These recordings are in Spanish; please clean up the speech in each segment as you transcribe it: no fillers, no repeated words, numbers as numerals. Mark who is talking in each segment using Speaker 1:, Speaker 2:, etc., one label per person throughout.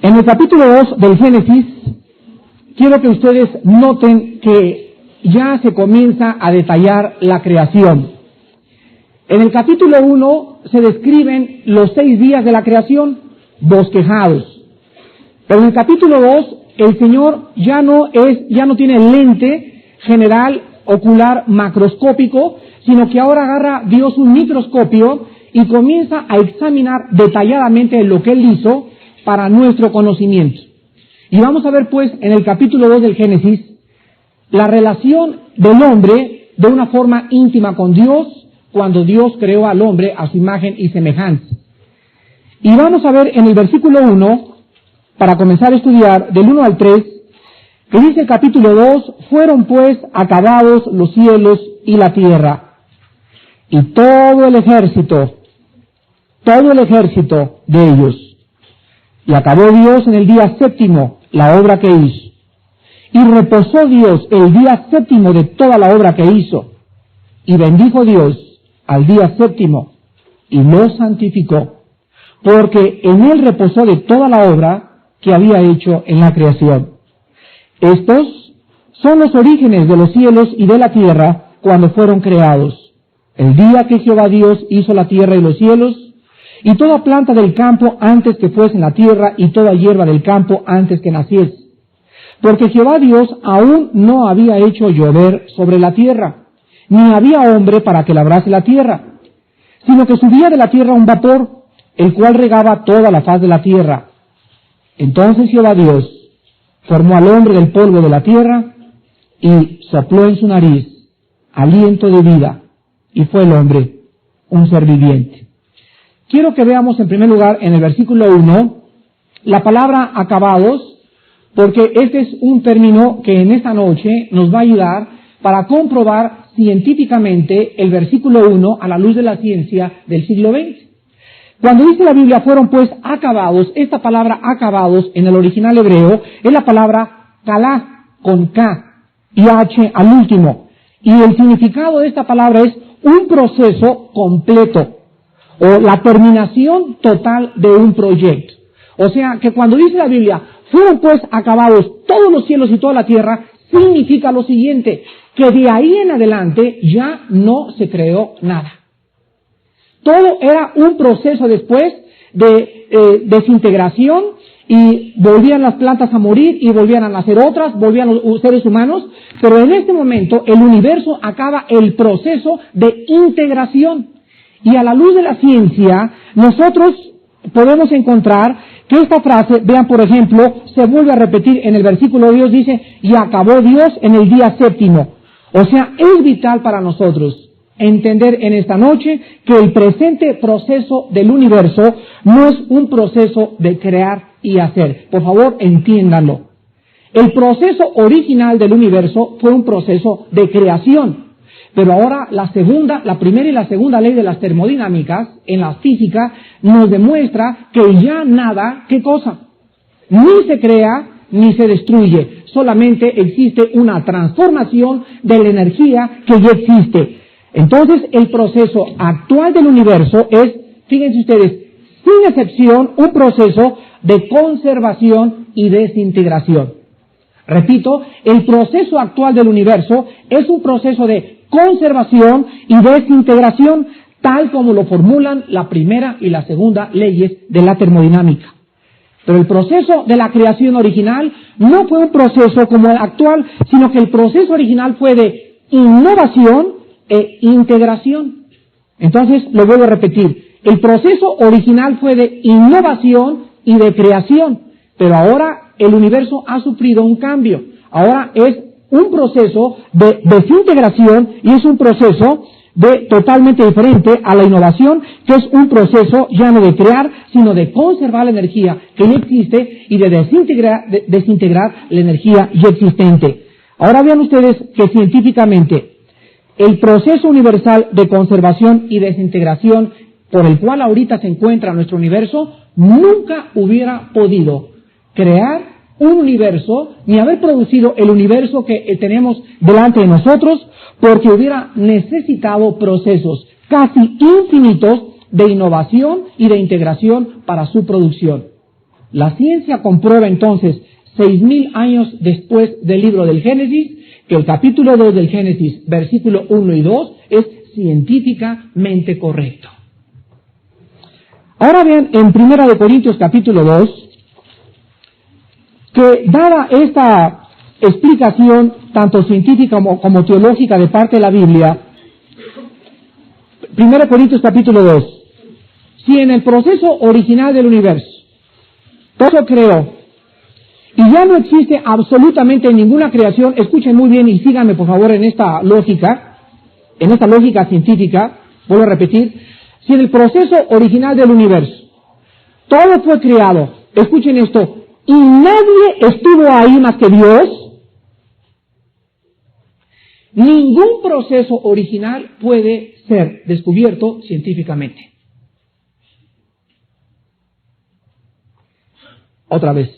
Speaker 1: En el capítulo 2 del Génesis, quiero que ustedes noten que ya se comienza a detallar la creación. En el capítulo 1 se describen los 6 días de la creación, bosquejados. Pero en el capítulo 2, el Señor ya no tiene lente general, ocular, macroscópico, sino que ahora agarra Dios un microscopio y comienza a examinar detalladamente lo que Él hizo para nuestro conocimiento. Y vamos a ver pues en el capítulo 2 del Génesis la relación del hombre de una forma íntima con Dios cuando Dios creó al hombre a su imagen y semejanza. Y vamos a ver en el versículo 1, para comenzar a estudiar, del 1 al 3, que dice el capítulo 2, fueron pues acabados los cielos y la tierra, y todo el ejército de ellos. Y acabó Dios en el día séptimo la obra que hizo. Y reposó Dios el día séptimo de toda la obra que hizo. Y bendijo Dios al día séptimo y lo santificó, porque en él reposó de toda la obra que había hecho en la creación. Estos son los orígenes de los cielos y de la tierra cuando fueron creados. El día que Jehová Dios hizo la tierra y los cielos, y toda planta del campo antes que fuese en la tierra, y toda hierba del campo antes que naciese. Porque Jehová Dios aún no había hecho llover sobre la tierra, ni había hombre para que labrase la tierra, sino que subía de la tierra un vapor, el cual regaba toda la faz de la tierra. Entonces Jehová Dios formó al hombre del polvo de la tierra, y sopló en su nariz aliento de vida, y fue el hombre un ser viviente. Quiero que veamos en primer lugar en el versículo 1 la palabra acabados, porque este es un término que en esta noche nos va a ayudar para comprobar científicamente el versículo 1 a la luz de la ciencia del siglo XX. Cuando dice la Biblia fueron pues acabados, esta palabra acabados en el original hebreo es la palabra kalá, con K y H al último. Y el significado de esta palabra es un proceso completo, o la terminación total de un proyecto. O sea, que cuando dice la Biblia, fueron pues acabados todos los cielos y toda la tierra, significa lo siguiente, que de ahí en adelante ya no se creó nada. Todo era un proceso después de desintegración, y volvían las plantas a morir, y volvían a nacer otras, volvían los seres humanos, pero en este momento el universo acaba el proceso de integración. Y a la luz de la ciencia, nosotros podemos encontrar que esta frase, vean por ejemplo, se vuelve a repetir en el versículo de Dios, dice, y acabó Dios en el día séptimo. O sea, es vital para nosotros entender en esta noche que el presente proceso del universo no es un proceso de crear y hacer. Por favor, entiéndanlo. El proceso original del universo fue un proceso de creación. Pero ahora la primera y la segunda ley de las termodinámicas en la física nos demuestra que ya nada, ¿qué cosa? Ni se crea ni se destruye. Solamente existe una transformación de la energía que ya existe. Entonces el proceso actual del universo es, fíjense ustedes, sin excepción, un proceso de conservación y desintegración. Repito, el proceso actual del universo es un proceso de conservación y desintegración, tal como lo formulan la primera y la segunda leyes de la termodinámica. Pero el proceso de la creación original no fue un proceso como el actual, sino que el proceso original fue de innovación e integración. Entonces, lo vuelvo a repetir, el proceso original fue de innovación y de creación, pero ahora el universo ha sufrido un cambio. Ahora es un proceso de desintegración y es un proceso totalmente diferente a la innovación, que es un proceso ya no de crear, sino de conservar la energía que ya existe y de desintegrar la energía ya existente. Ahora vean ustedes que científicamente el proceso universal de conservación y desintegración por el cual ahorita se encuentra nuestro universo nunca hubiera podido crear un universo, ni haber producido el universo que tenemos delante de nosotros, porque hubiera necesitado procesos casi infinitos de innovación y de integración para su producción. La ciencia comprueba entonces, 6,000 años después del libro del Génesis, que el capítulo 2 del Génesis, versículo 1 y 2, es científicamente correcto. Ahora bien, en 1 Corintios capítulo 2, que dada esta explicación, tanto científica como teológica de parte de la Biblia, 1 Corintios capítulo 2, si en el proceso original del universo todo creó y ya no existe absolutamente ninguna creación, escuchen muy bien y síganme por favor en esta lógica científica, vuelvo a repetir, si en el proceso original del universo todo fue creado, escuchen esto, y nadie estuvo ahí más que Dios, ningún proceso original puede ser descubierto científicamente. Otra vez.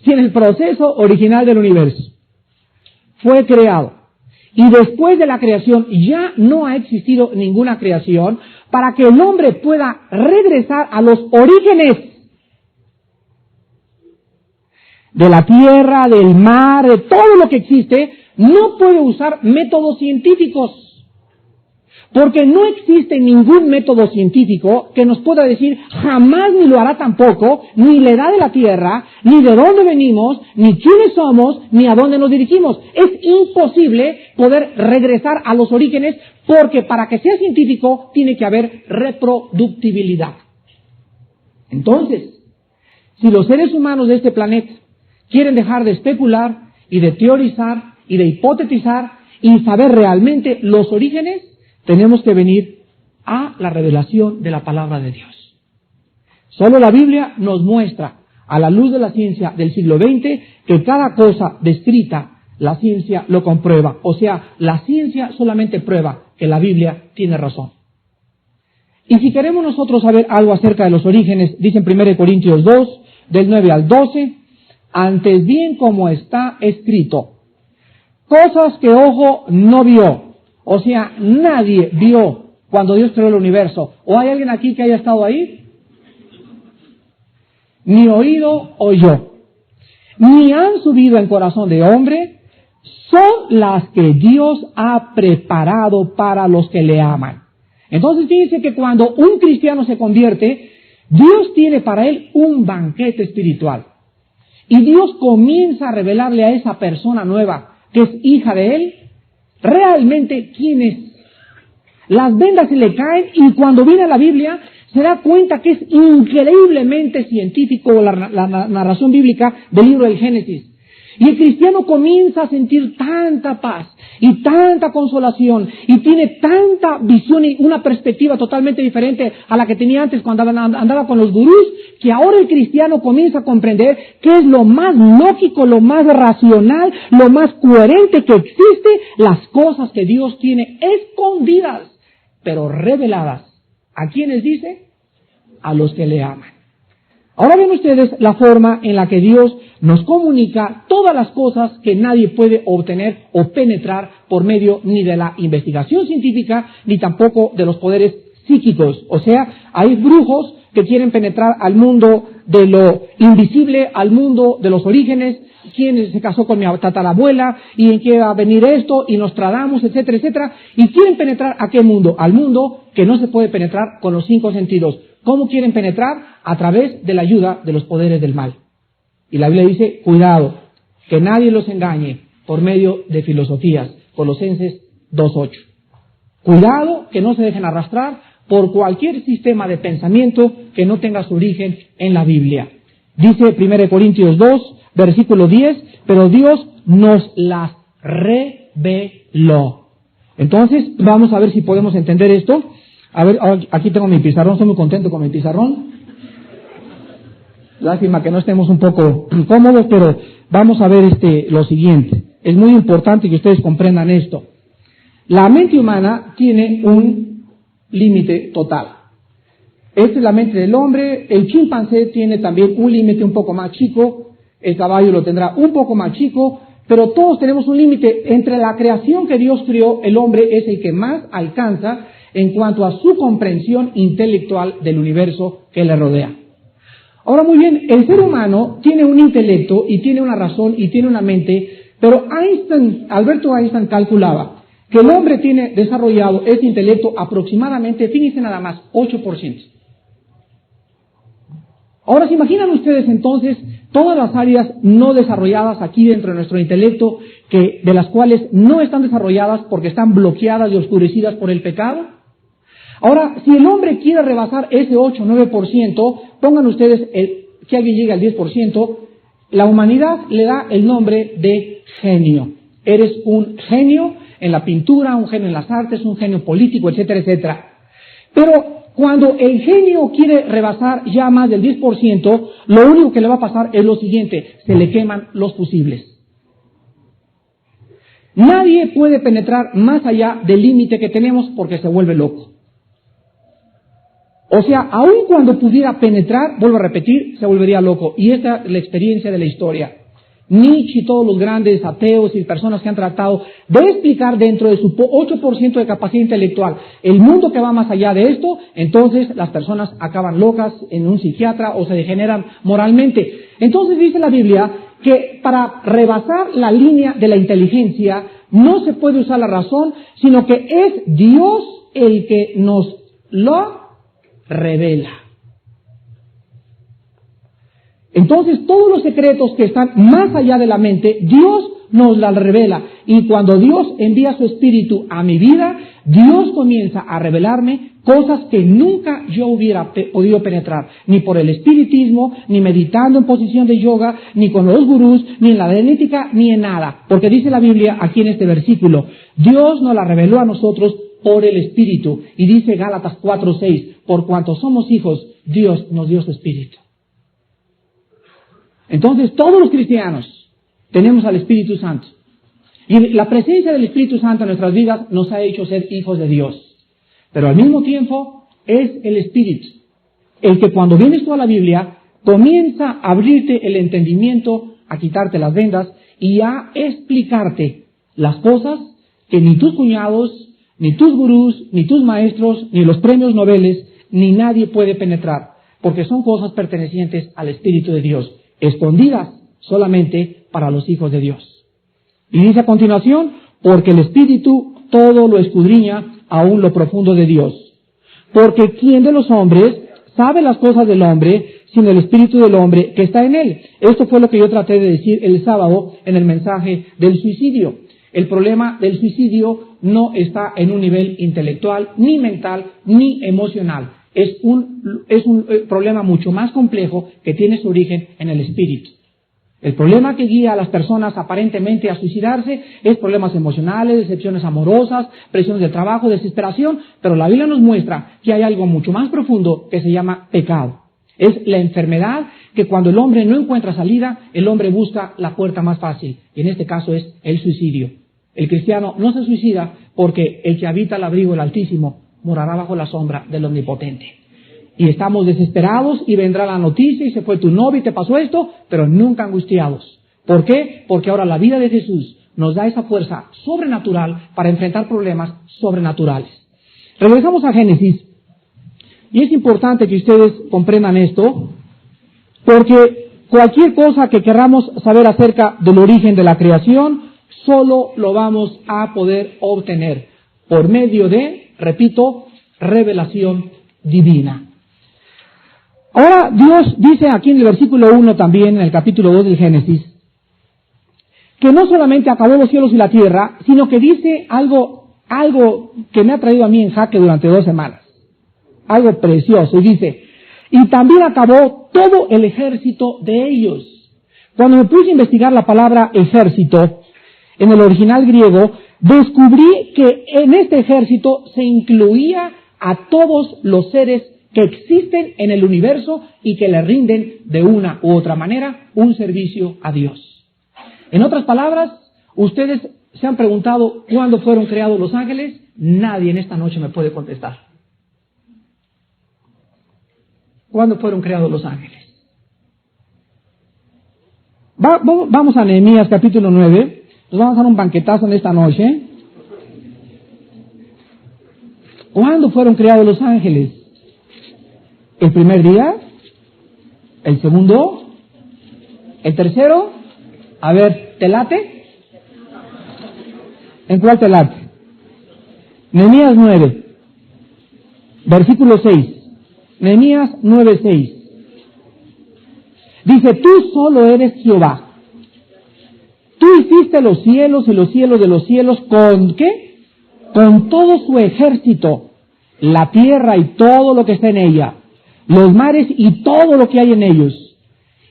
Speaker 1: Si en el proceso original del universo fue creado y después de la creación ya no ha existido ninguna creación, para que el hombre pueda regresar a los orígenes de la tierra, del mar, de todo lo que existe, no puede usar métodos científicos. Porque no existe ningún método científico que nos pueda decir, jamás ni lo hará tampoco, ni la edad de la tierra, ni de dónde venimos, ni quiénes somos, ni a dónde nos dirigimos. Es imposible poder regresar a los orígenes, porque para que sea científico tiene que haber reproductibilidad. Entonces, si los seres humanos de este planeta quieren dejar de especular y de teorizar y de hipotetizar y saber realmente los orígenes, tenemos que venir a la revelación de la palabra de Dios. Solo la Biblia nos muestra, a la luz de la ciencia del siglo XX, que cada cosa descrita, la ciencia lo comprueba. O sea, la ciencia solamente prueba que la Biblia tiene razón. Y si queremos nosotros saber algo acerca de los orígenes, dice en 1 Corintios 2, del 9 al 12, antes bien como está escrito, cosas que ojo no vio. O sea, nadie vio cuando Dios creó el universo. ¿O hay alguien aquí que haya estado ahí? Ni oído oyó, ni han subido en corazón de hombre, son las que Dios ha preparado para los que le aman. Entonces fíjense que cuando un cristiano se convierte, Dios tiene para él un banquete espiritual. Y Dios comienza a revelarle a esa persona nueva, que es hija de él, realmente quién es. Las vendas se le caen y cuando viene a la Biblia se da cuenta que es increíblemente científico la narración bíblica del libro del Génesis. Y el cristiano comienza a sentir tanta paz y tanta consolación y tiene tanta visión y una perspectiva totalmente diferente a la que tenía antes cuando andaba con los gurús, que ahora el cristiano comienza a comprender qué es lo más lógico, lo más racional, lo más coherente que existe, las cosas que Dios tiene escondidas, pero reveladas. ¿A quiénes dice? A los que le aman. Ahora ven ustedes la forma en la que Dios nos comunica todas las cosas que nadie puede obtener o penetrar por medio ni de la investigación científica, ni tampoco de los poderes psíquicos. O sea, hay brujos que quieren penetrar al mundo de lo invisible, al mundo de los orígenes. ¿Quién se casó con mi tatarabuela? ¿Y en qué va a venir esto? Y Nostradamus, etcétera, etcétera. ¿Y quieren penetrar a qué mundo? Al mundo que no se puede penetrar con los 5 sentidos. ¿Cómo quieren penetrar? A través de la ayuda de los poderes del mal. Y la Biblia dice, cuidado, que nadie los engañe por medio de filosofías. Colosenses 2:8. Cuidado que no se dejen arrastrar por cualquier sistema de pensamiento que no tenga su origen en la Biblia. Dice 1 Corintios 2, versículo 10, pero Dios nos las reveló. Entonces, vamos a ver si podemos entender esto. A ver, aquí tengo mi pizarrón, estoy muy contento con mi pizarrón. Lástima que no estemos un poco cómodos, pero vamos a ver lo siguiente. Es muy importante que ustedes comprendan esto. La mente humana tiene un límite total. Esta es la mente del hombre. El chimpancé tiene también un límite un poco más chico. El caballo lo tendrá un poco más chico. Pero todos tenemos un límite. Entre la creación que Dios creó, el hombre es el que más alcanza en cuanto a su comprensión intelectual del universo que le rodea. Ahora, muy bien, el ser humano tiene un intelecto y tiene una razón y tiene una mente, pero Alberto Einstein calculaba que el hombre tiene desarrollado ese intelecto aproximadamente, fíjense nada más, 8%. Ahora, ¿se imaginan ustedes entonces todas las áreas no desarrolladas aquí dentro de nuestro intelecto, de las cuales no están desarrolladas porque están bloqueadas y oscurecidas por el pecado? Ahora, si el hombre quiere rebasar ese 8 o 9%, pongan ustedes que alguien llegue al 10%, la humanidad le da el nombre de genio. Eres un genio en la pintura, un genio en las artes, un genio político, etcétera, etcétera. Pero cuando el genio quiere rebasar ya más del 10%, lo único que le va a pasar es lo siguiente: se le queman los fusibles. Nadie puede penetrar más allá del límite que tenemos porque se vuelve loco. O sea, aun cuando pudiera penetrar, vuelvo a repetir, se volvería loco. Y esta es la experiencia de la historia. Nietzsche y todos los grandes ateos y personas que han tratado de explicar dentro de su 8% de capacidad intelectual el mundo que va más allá de esto, entonces las personas acaban locas en un psiquiatra o se degeneran moralmente. Entonces dice la Biblia que para rebasar la línea de la inteligencia no se puede usar la razón, sino que es Dios el que nos lo revela. Entonces, todos los secretos que están más allá de la mente, Dios nos las revela. Y cuando Dios envía su Espíritu a mi vida, Dios comienza a revelarme cosas que nunca yo hubiera podido penetrar, ni por el espiritismo, ni meditando en posición de yoga, ni con los gurús, ni en la genética, ni en nada. Porque dice la Biblia aquí en este versículo, Dios nos la reveló a nosotros por el Espíritu. Y dice Gálatas 4:6, por cuanto somos hijos, Dios nos dio su Espíritu. Entonces, todos los cristianos tenemos al Espíritu Santo. Y la presencia del Espíritu Santo en nuestras vidas nos ha hecho ser hijos de Dios. Pero al mismo tiempo, es el Espíritu el que cuando vienes tú a la Biblia, comienza a abrirte el entendimiento, a quitarte las vendas y a explicarte las cosas que ni tus cuñados, ni tus gurús, ni tus maestros, ni los premios Nobel, ni nadie puede penetrar, porque son cosas pertenecientes al Espíritu de Dios, escondidas solamente para los hijos de Dios. Y dice a continuación, porque el Espíritu todo lo escudriña, aún lo profundo de Dios. Porque ¿quién de los hombres sabe las cosas del hombre, sino el Espíritu del hombre que está en él? Esto fue lo que yo traté de decir el sábado en el mensaje del suicidio. El problema del suicidio no está en un nivel intelectual, ni mental, ni emocional. Es un problema mucho más complejo que tiene su origen en el espíritu. El problema que guía a las personas aparentemente a suicidarse es problemas emocionales, decepciones amorosas, presiones del trabajo, desesperación, pero la Biblia nos muestra que hay algo mucho más profundo que se llama pecado. Es la enfermedad que cuando el hombre no encuentra salida, el hombre busca la puerta más fácil, y en este caso es el suicidio. El cristiano no se suicida porque el que habita al abrigo del Altísimo morará bajo la sombra del Omnipotente. Y estamos desesperados y vendrá la noticia y se fue tu novio y te pasó esto, pero nunca angustiados. ¿Por qué? Porque ahora la vida de Jesús nos da esa fuerza sobrenatural para enfrentar problemas sobrenaturales. Regresamos a Génesis. Y es importante que ustedes comprendan esto, porque cualquier cosa que queramos saber acerca del origen de la creación, solo lo vamos a poder obtener por medio de, repito, revelación divina. Ahora Dios dice aquí en el versículo 1 también, en el capítulo 2 del Génesis, que no solamente acabó los cielos y la tierra, sino que dice algo que me ha traído a mí en jaque durante 2 semanas. Algo precioso. Y dice, y también acabó todo el ejército de ellos. Cuando me puse a investigar la palabra ejército, en el original griego, descubrí que en este ejército se incluía a todos los seres que existen en el universo y que le rinden de una u otra manera un servicio a Dios. En otras palabras, ustedes se han preguntado ¿cuándo fueron creados los ángeles? Nadie en esta noche me puede contestar. ¿Cuándo fueron creados los ángeles? Vamos a Nehemías capítulo 9. Nos vamos a dar un banquetazo en esta noche. ¿Cuándo fueron creados los ángeles? ¿El primer día? El segundo, el tercero, a ver, ¿te late? ¿En cuál te late? Nehemías 9, versículo 6. Nehemías 9:6. Dice, tú solo eres Jehová. Tú hiciste los cielos y los cielos de los cielos, ¿con qué? Con todo su ejército, la tierra y todo lo que está en ella, los mares y todo lo que hay en ellos.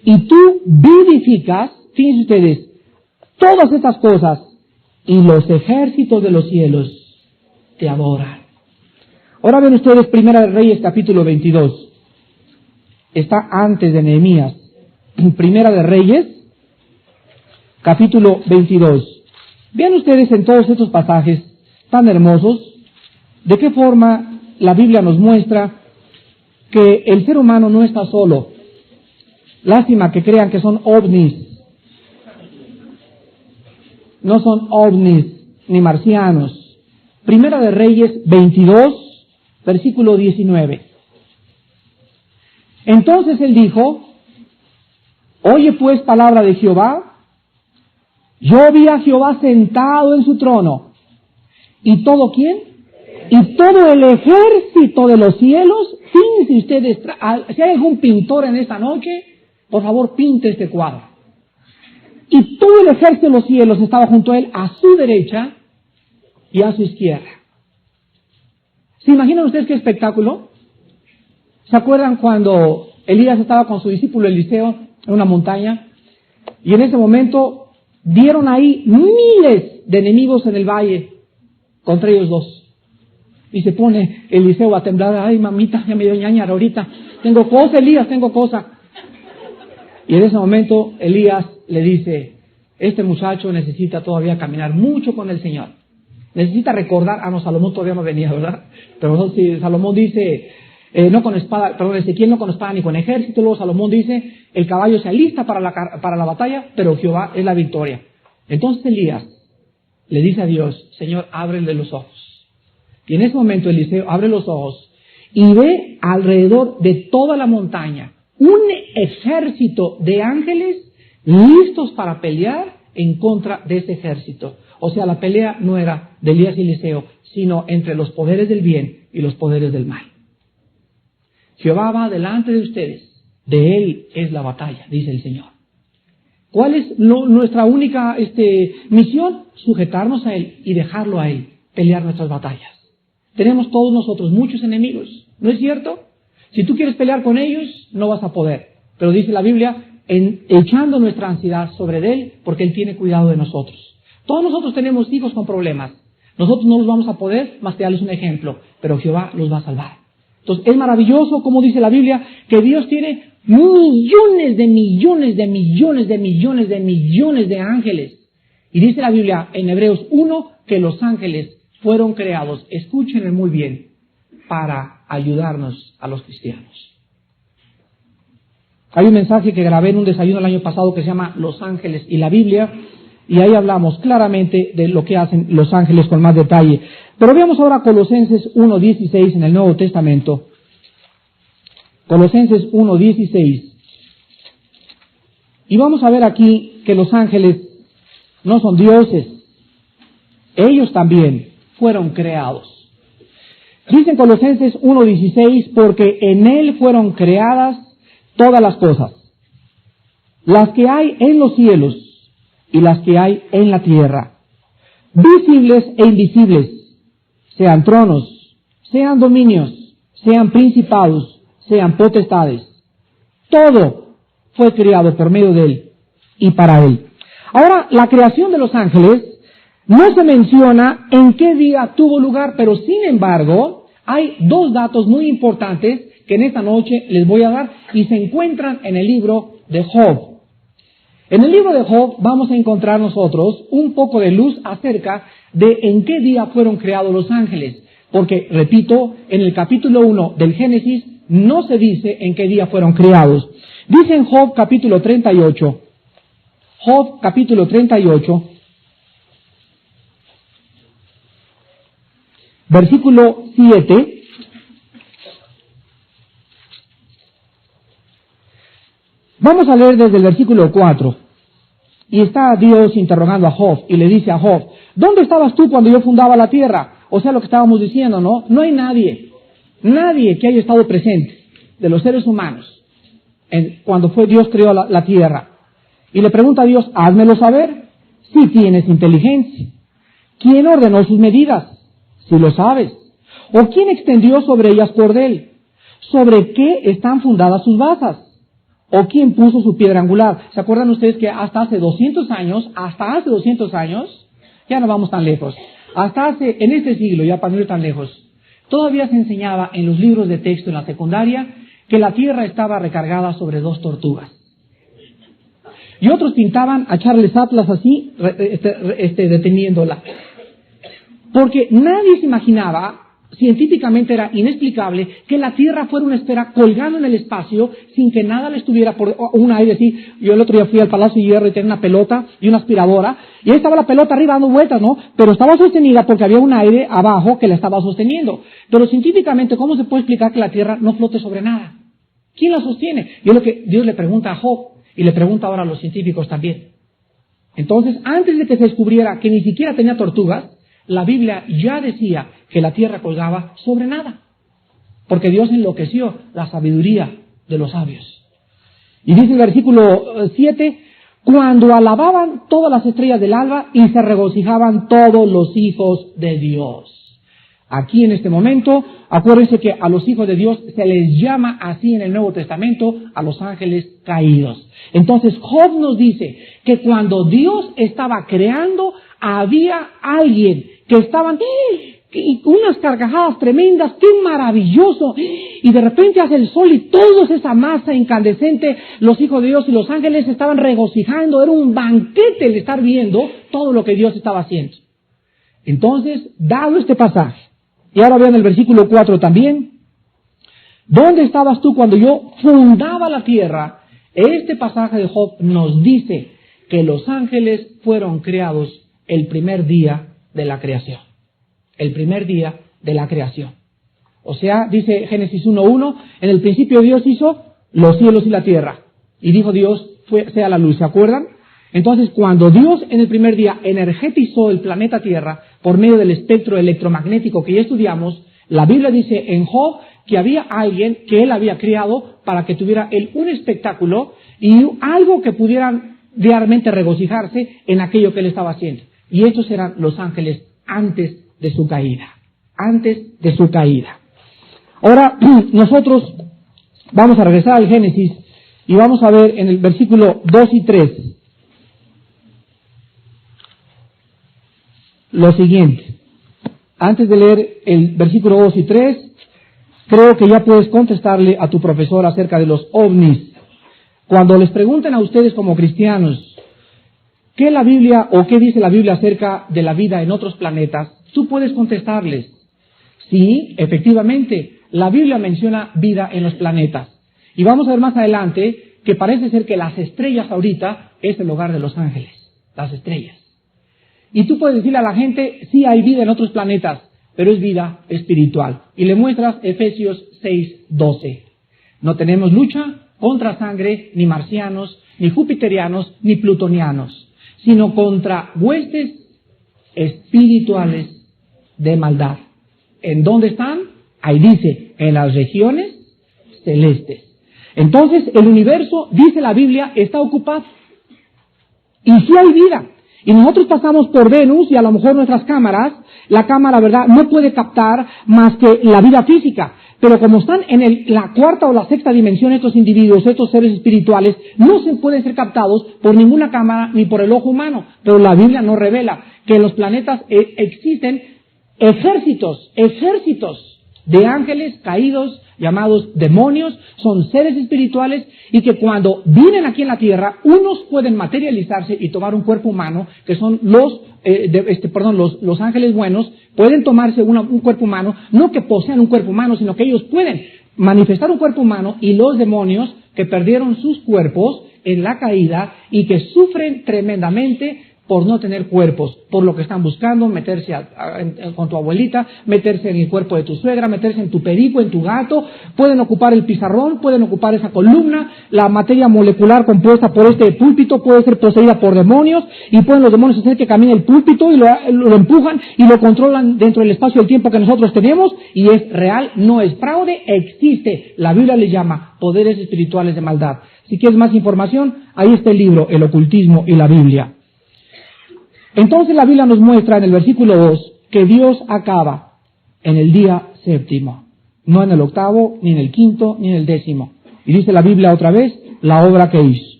Speaker 1: Y tú vivificas, fíjense ustedes, todas estas cosas, y los ejércitos de los cielos te adoran. Ahora ven ustedes Primera de Reyes capítulo 22. Está antes de Nehemías. Primera de Reyes capítulo 22. Vean ustedes en todos estos pasajes tan hermosos, de qué forma la Biblia nos muestra que el ser humano no está solo. Lástima que crean que son ovnis. No son ovnis ni marcianos. Primera de Reyes 22, versículo 19. Entonces él dijo, oye pues palabra de Jehová. Yo vi a Jehová sentado en su trono. ¿Y todo quién? Y todo el ejército de los cielos. Fíjense ustedes, si hay algún pintor en esta noche, por favor pinte este cuadro. Y todo el ejército de los cielos estaba junto a él, a su derecha y a su izquierda. ¿Se imaginan ustedes qué espectáculo? ¿Se acuerdan cuando Elías estaba con su discípulo Eliseo en una montaña? Y en ese momento dieron ahí miles de enemigos en el valle contra ellos dos. Y se pone Eliseo a temblar. Ay, mamita, ya me dio ñañara ahorita. Tengo cosa, Elías, tengo cosa. Y en ese momento Elías le dice, este muchacho necesita todavía caminar mucho con el Señor. Necesita recordar, no, Salomón todavía no venía, ¿verdad? Pero no, si Salomón dice, no con espada, perdón, Ezequiel no con espada ni con ejército. Luego Salomón dice, el caballo se alista para la batalla, pero Jehová es la victoria. Entonces Elías le dice a Dios, Señor, ábrele los ojos. Y en ese momento Eliseo abre los ojos y ve alrededor de toda la montaña un ejército de ángeles listos para pelear en contra de ese ejército. O sea, la pelea no era de Elías y Eliseo, sino entre los poderes del bien y los poderes del mal. Jehová va delante de ustedes, de Él es la batalla, dice el Señor. ¿Cuál es nuestra única misión? Sujetarnos a Él y dejarlo a Él pelear nuestras batallas. Tenemos todos nosotros muchos enemigos, ¿no es cierto? Si tú quieres pelear con ellos, no vas a poder. Pero dice la Biblia, echando nuestra ansiedad sobre Él, porque Él tiene cuidado de nosotros. Todos nosotros tenemos hijos con problemas. Nosotros no los vamos a poder más que darles un ejemplo, pero Jehová los va a salvar. Entonces es maravilloso, como dice la Biblia, que Dios tiene millones de millones de millones de millones de millones de ángeles. Y dice la Biblia en Hebreos 1 que los ángeles fueron creados, escúchenme muy bien, para ayudarnos a los cristianos. Hay un mensaje que grabé en un desayuno el año pasado que se llama Los Ángeles y la Biblia, y ahí hablamos claramente de lo que hacen los ángeles con más detalle. Pero veamos ahora Colosenses 1:16 en el Nuevo Testamento. Colosenses 1:16. Y vamos a ver aquí que los ángeles no son dioses. Ellos también fueron creados. Dice en Colosenses 1:16, porque en Él fueron creadas todas las cosas, las que hay en los cielos y las que hay en la tierra, visibles e invisibles, sean tronos, sean dominios, sean principados, sean potestades. Todo fue creado por medio de Él y para Él. Ahora, la creación de los ángeles no se menciona en qué día tuvo lugar, pero sin embargo, hay dos datos muy importantes que en esta noche les voy a dar y se encuentran en el libro de Job. En el libro de Job vamos a encontrar nosotros un poco de luz acerca de en qué día fueron creados los ángeles. Porque, repito, en el capítulo 1 del Génesis no se dice en qué día fueron creados. Dice en Job capítulo 38, Job capítulo 38, versículo 7, Vamos a leer desde el versículo 4. Y está Dios interrogando a Job y le dice a Job, ¿dónde estabas tú cuando yo fundaba la tierra? O sea, lo que estábamos diciendo, ¿no? No hay nadie que haya estado presente de los seres humanos cuando fue Dios creó la tierra. Y le pregunta a Dios, házmelo saber, si tienes inteligencia. ¿Quién ordenó sus medidas? Si lo sabes. ¿O quién extendió sobre ellas cordel? ¿Sobre qué están fundadas sus basas? ¿O quién puso su piedra angular? ¿Se acuerdan ustedes que hasta hace 200 años, ya no vamos tan lejos, en este siglo, ya para no ir tan lejos, todavía se enseñaba en los libros de texto en la secundaria que la tierra estaba recargada sobre 2 tortugas. Y otros pintaban a Charles Atlas así, deteniéndola. Porque nadie se imaginaba, científicamente era inexplicable, que la Tierra fuera una esfera colgando en el espacio sin que nada le estuviera por un aire así. Yo el otro día fui al Palacio de Hierro y tenía una pelota y una aspiradora, y ahí estaba la pelota arriba dando vueltas, ¿no? Pero estaba sostenida porque había un aire abajo que la estaba sosteniendo. Pero científicamente, ¿cómo se puede explicar que la Tierra no flote sobre nada? ¿Quién la sostiene? Y es lo que Dios le pregunta a Job, y le pregunta ahora a los científicos también. Entonces, antes de que se descubriera que ni siquiera tenía tortugas, la Biblia ya decía que la tierra colgaba sobre nada, porque Dios enloqueció la sabiduría de los sabios. Y dice el versículo 7, cuando alababan todas las estrellas del alba y se regocijaban todos los hijos de Dios. Aquí en este momento, acuérdense que a los hijos de Dios se les llama así en el Nuevo Testamento a los ángeles caídos. Entonces Job nos dice que cuando Dios estaba creando, había alguien que estaban unas carcajadas tremendas, qué maravilloso, y de repente hace el sol y toda esa masa incandescente, los hijos de Dios y los ángeles estaban regocijando, era un banquete el estar viendo todo lo que Dios estaba haciendo. Entonces, dado este pasaje, y ahora vean el versículo 4 también, ¿dónde estabas tú cuando yo fundaba la tierra? Este pasaje de Job nos dice que los ángeles fueron creados el primer día de la creación. El primer día de la creación. O sea, dice Génesis 1:1, en el principio Dios hizo los cielos y la tierra. Y dijo Dios, sea la luz, ¿se acuerdan? Entonces, cuando Dios en el primer día energetizó el planeta Tierra por medio del espectro electromagnético que ya estudiamos, la Biblia dice en Job que había alguien que él había creado para que tuviera él un espectáculo y algo que pudieran realmente regocijarse en aquello que él estaba haciendo. Y estos eran los ángeles antes de su caída. Antes de su caída. Ahora, nosotros vamos a regresar al Génesis y vamos a ver en el versículo 2 y 3 lo siguiente. Antes de leer el versículo 2 y 3, creo que ya puedes contestarle a tu profesor acerca de los ovnis. Cuando les pregunten a ustedes como cristianos, ¿qué la Biblia o qué dice la Biblia acerca de la vida en otros planetas? Tú puedes contestarles, sí, efectivamente, la Biblia menciona vida en los planetas. Y vamos a ver más adelante que parece ser que las estrellas ahorita es el hogar de los ángeles, las estrellas. Y tú puedes decirle a la gente, sí hay vida en otros planetas, pero es vida espiritual. Y le muestras Efesios 6:12. No tenemos lucha contra sangre, ni marcianos, ni jupiterianos, ni plutonianos, sino contra huestes espirituales de maldad. ¿En dónde están? Ahí dice, en las regiones celestes. Entonces, el universo, dice la Biblia, está ocupado. Y sí hay vida. Y nosotros pasamos por Venus y a lo mejor nuestras cámaras, la cámara, ¿verdad?, no puede captar más que la vida física. Pero como están en la cuarta o la sexta dimensión estos individuos, estos seres espirituales, no se pueden ser captados por ninguna cámara ni por el ojo humano. Pero la Biblia nos revela que en los planetas existen ejércitos de ángeles caídos, llamados demonios, son seres espirituales y que cuando vienen aquí en la tierra, unos pueden materializarse y tomar un cuerpo humano, que son los ángeles buenos, pueden tomarse un cuerpo humano, no que posean un cuerpo humano, sino que ellos pueden manifestar un cuerpo humano, y los demonios que perdieron sus cuerpos en la caída y que sufren tremendamente por no tener cuerpos, por lo que están buscando, meterse con tu abuelita, meterse en el cuerpo de tu suegra, meterse en tu perico, en tu gato, pueden ocupar el pizarrón, pueden ocupar esa columna, la materia molecular compuesta por este púlpito puede ser poseída por demonios, y pueden los demonios hacer que camine el púlpito y lo empujan y lo controlan dentro del espacio y el tiempo que nosotros tenemos, y es real, no es fraude, existe. La Biblia le llama poderes espirituales de maldad. Si quieres más información, ahí está el libro, El ocultismo y la Biblia. Entonces la Biblia nos muestra en el versículo 2 que Dios acaba en el día séptimo, no en el octavo, ni en el quinto, ni en el décimo. Y dice la Biblia otra vez, la obra que hizo.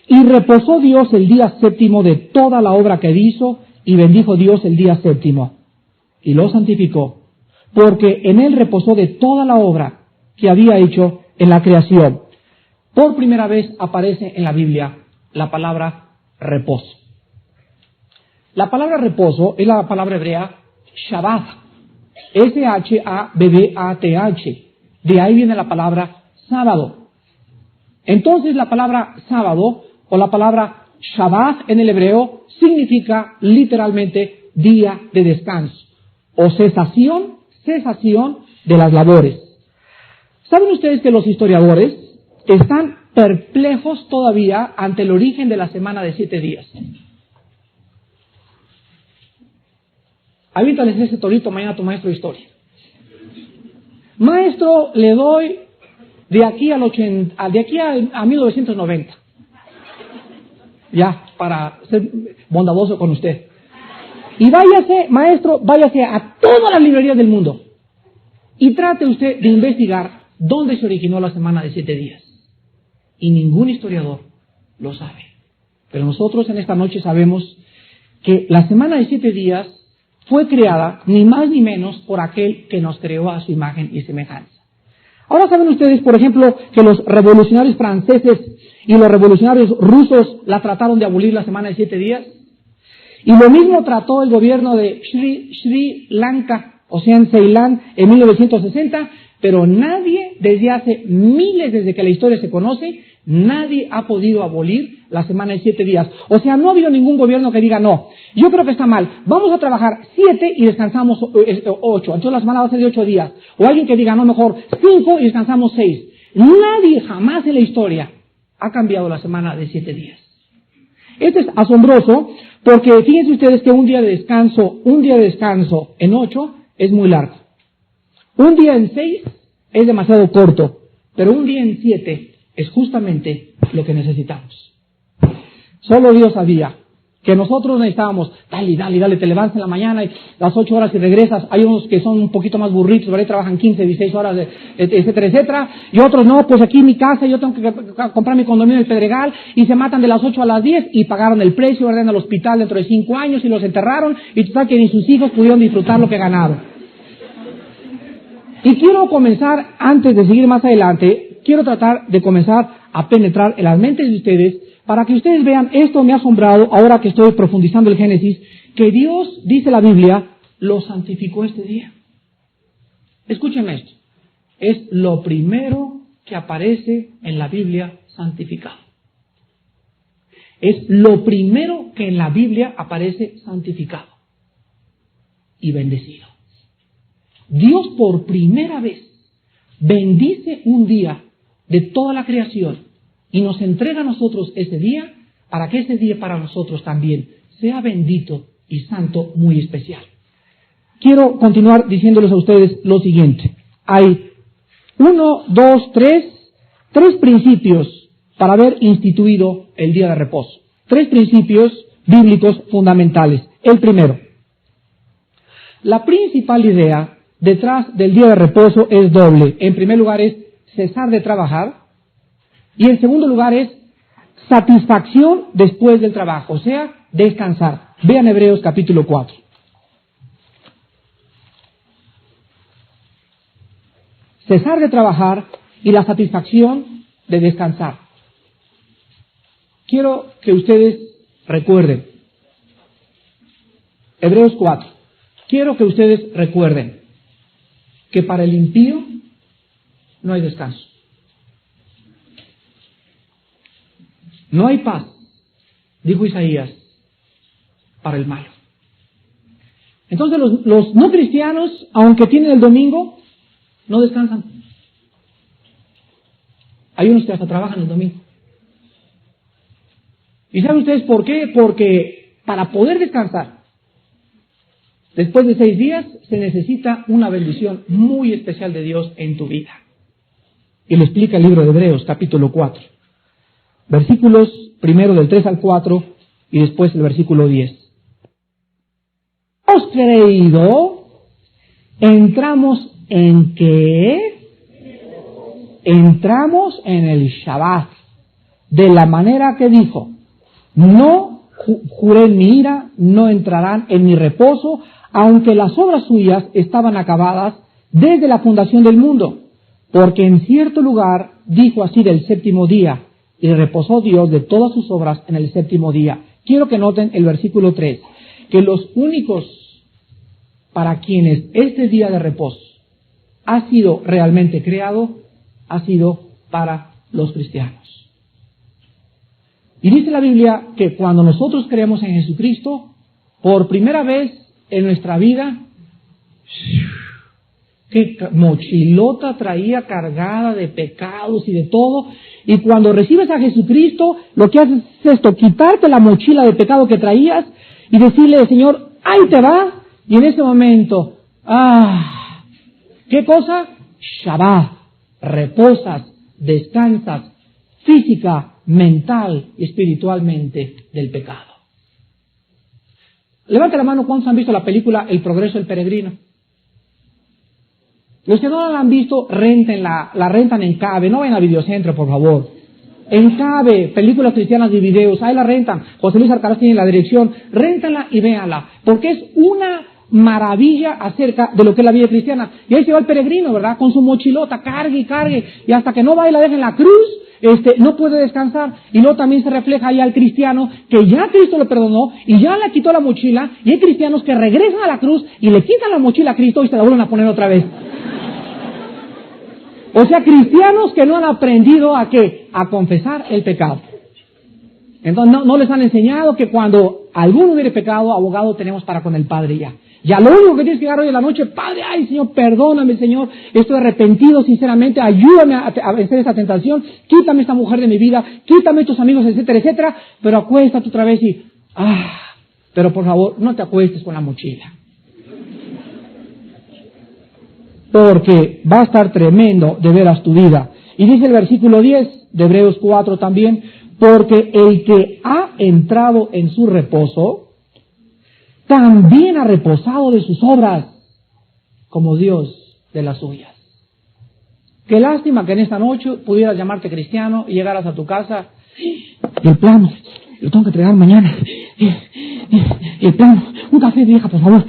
Speaker 1: Y reposó Dios el día séptimo de toda la obra que hizo, y bendijo Dios el día séptimo, y lo santificó, porque en él reposó de toda la obra que había hecho en la creación. Por primera vez aparece en la Biblia la palabra reposo. La palabra reposo es la palabra hebrea Shabbat, S-H-A-B-B-A-T-H. De ahí viene la palabra sábado. Entonces la palabra sábado o la palabra Shabbat en el hebreo significa literalmente día de descanso o cesación de las labores. ¿Saben ustedes que los historiadores están perplejos todavía ante el origen de la semana de 7 días? Avítales ese torito mañana a tu maestro de historia. Maestro, le doy de aquí a 1990. Ya, para ser bondadoso con usted. Y váyase, maestro, váyase a todas las librerías del mundo. Y trate usted de investigar dónde se originó la semana de 7 días. Y ningún historiador lo sabe. Pero nosotros en esta noche sabemos que la semana de 7 días fue creada ni más ni menos por aquel que nos creó a su imagen y semejanza. Ahora saben ustedes, por ejemplo, que los revolucionarios franceses y los revolucionarios rusos la trataron de abolir la semana de 7 días. Y lo mismo trató el gobierno de Sri Lanka, o sea, en Ceilán, en 1960, pero nadie, desde hace miles, desde que la historia se conoce, nadie ha podido abolir la semana de 7 días. O sea, no ha habido ningún gobierno que diga, no, yo creo que está mal, vamos a trabajar 7 y descansamos 8, entonces la semana va a ser de 8 días. O alguien que diga, no, mejor 5 y descansamos 6. Nadie jamás en la historia ha cambiado la semana de 7 días. Esto es asombroso porque fíjense ustedes que un día de descanso en 8 es muy largo. Un día en 6 es demasiado corto, pero un día en 7 es justamente lo que necesitamos. Solo Dios sabía que nosotros necesitábamos, dale, te levantas en la mañana y las 8 horas y regresas. Hay unos que son un poquito más burritos, por ahí trabajan 15, 16 horas, etcétera, y otros no, pues aquí en mi casa yo tengo que comprar mi condominio en el Pedregal, y se matan de las 8 a las 10 y pagaron el precio, van al hospital dentro de 5 años y los enterraron, y tú sabes que ni sus hijos pudieron disfrutar lo que ganaron. Y quiero comenzar, antes de seguir más adelante, quiero tratar de comenzar a penetrar en las mentes de ustedes, para que ustedes vean, esto me ha asombrado, ahora que estoy profundizando el Génesis, que Dios, dice la Biblia, lo santificó este día. Escúchenme esto, es lo primero que aparece en la Biblia santificado. Es lo primero que en la Biblia aparece santificado y bendecido. Dios por primera vez bendice un día de toda la creación y nos entrega a nosotros ese día para que ese día para nosotros también sea bendito y santo, muy especial. Quiero continuar diciéndoles a ustedes lo siguiente. Hay 3 principios para haber instituido el día de reposo. 3 principios bíblicos fundamentales. El primero, la principal idea detrás del día de reposo es doble. En primer lugar es cesar de trabajar, y en segundo lugar es satisfacción después del trabajo, o sea, descansar. Vean Hebreos capítulo 4. Cesar de trabajar y la satisfacción de descansar. Quiero que ustedes recuerden, Hebreos 4, quiero que ustedes recuerden que para el impío no hay descanso. No hay paz, dijo Isaías, para el malo. Entonces los no cristianos, aunque tienen el domingo, no descansan. Hay unos que hasta trabajan el domingo. ¿Y saben ustedes por qué? Porque para poder descansar, después de 6 días, se necesita una bendición muy especial de Dios en tu vida. Y lo explica el libro de Hebreos, capítulo 4. Versículos primero del 3 al 4 y después el versículo 10. ¿Hemos creído? ¿Entramos en qué? Entramos en el Shabbat, de la manera que dijo, no juré en mi ira, no entrarán en mi reposo, aunque las obras suyas estaban acabadas desde la fundación del mundo, porque en cierto lugar dijo así del séptimo día, y reposó Dios de todas sus obras en el séptimo día. Quiero que noten el versículo 3, que los únicos para quienes este día de reposo ha sido realmente creado, ha sido para los cristianos. Y dice la Biblia que cuando nosotros creemos en Jesucristo, por primera vez en nuestra vida, qué mochilota traía cargada de pecados y de todo, y cuando recibes a Jesucristo, lo que haces es esto, quitarte la mochila de pecado que traías y decirle, Señor, ahí te va, y en ese momento, ¿qué cosa? Shabbat, reposas, descansas, física, mental y espiritualmente del pecado. Levante la mano, ¿cuántos han visto la película El progreso del peregrino? Los que no la han visto, réntenla, la rentan en Cabe, no vayan a Videocentro, por favor. En Cabe, películas cristianas y videos, ahí la rentan. José Luis Alcaraz tiene la dirección, réntanla y véanla, porque es una maravilla acerca de lo que es la vida cristiana. Y ahí se va el peregrino, ¿verdad? Con su mochilota, cargue y cargue, y hasta que no va y la deja en la cruz, no puede descansar. Y luego también se refleja ahí al cristiano que ya Cristo le perdonó y ya le quitó la mochila, y hay cristianos que regresan a la cruz y le quitan la mochila a Cristo y se la vuelven a poner otra vez. O sea, cristianos que no han aprendido a ¿qué? A confesar el pecado. Entonces no les han enseñado que cuando alguno hubiere pecado, abogado tenemos para con el Padre ya. Ya lo único que tienes que llegar hoy en la noche, Padre, ay Señor, perdóname Señor, estoy arrepentido sinceramente, ayúdame a vencer esta tentación, quítame esta mujer de mi vida, quítame estos amigos, etcétera, etcétera, pero acuéstate otra vez y, pero por favor, no te acuestes con la mochila. Porque va a estar tremendo de veras tu vida. Y dice el versículo 10 de Hebreos 4 también, porque el que ha entrado en su reposo, también ha reposado de sus obras, como Dios de las suyas. Qué lástima que en esta noche pudieras llamarte cristiano y llegaras a tu casa, y el plano, lo tengo que entregar mañana, y el plano, un café vieja, por favor,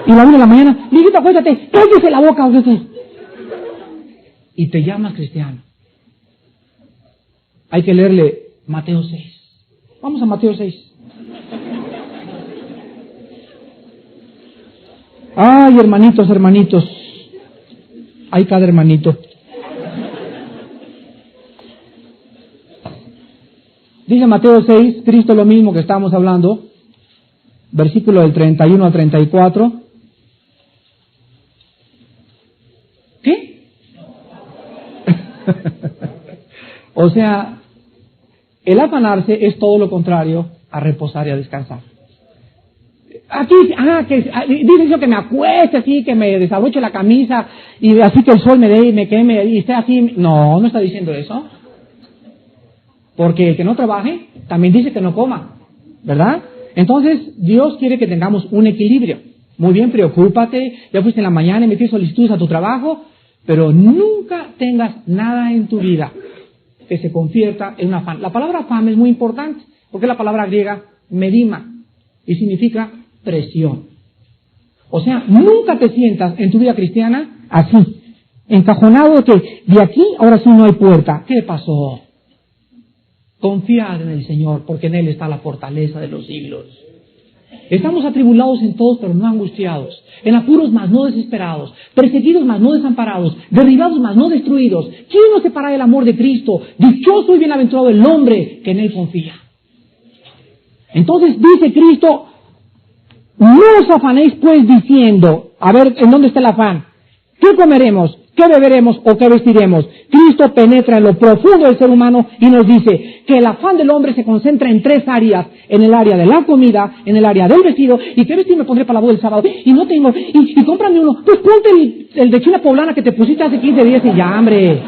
Speaker 1: y la 1 de la mañana, viejita, acuéstate, cállese la boca, acuéstate. Y te llamas cristiano. Hay que leerle Mateo 6. Vamos a Mateo 6. Ay, hermanitos, hay cada hermanito. Dice Mateo 6, Cristo lo mismo que estábamos hablando, versículo del 31 al 34. ¿Qué? O sea, el afanarse es todo lo contrario a reposar y a descansar. Aquí, dice yo que me acueste así, que me desabroche la camisa, y así que el sol me dé y me queme, y esté así. No está diciendo eso. Porque el que no trabaje, también dice que no coma, ¿verdad? Entonces, Dios quiere que tengamos un equilibrio. Muy bien, preocúpate, ya fuiste en la mañana y metiste solicitudes a tu trabajo, pero nunca tengas nada en tu vida que se convierta en un afán. La palabra afán es muy importante, porque es la palabra griega medima, y significa presión. O sea, nunca te sientas en tu vida cristiana así, encajonado de que de aquí ahora sí no hay puerta. ¿Qué pasó? Confiad en el Señor, porque en Él está la fortaleza de los siglos. Estamos atribulados en todos, pero no angustiados, en apuros, mas no desesperados, perseguidos, mas no desamparados, derribados, mas no destruidos. ¿Quién nos separará del amor de Cristo? Dichoso y bienaventurado el hombre que en Él confía. Entonces dice Cristo, No os afanéis pues diciendo, a ver, ¿en dónde está el afán? ¿Qué comeremos? ¿Qué beberemos o qué vestiremos? Cristo penetra en lo profundo del ser humano y nos dice que el afán del hombre se concentra en 3 áreas. En el área de la comida, en el área del vestido. ¿Y qué vestido me pondré para la boda del sábado? Y no tengo, y cómprame uno. Pues ponte el de China poblana que te pusiste hace 15 días y ya, hombre.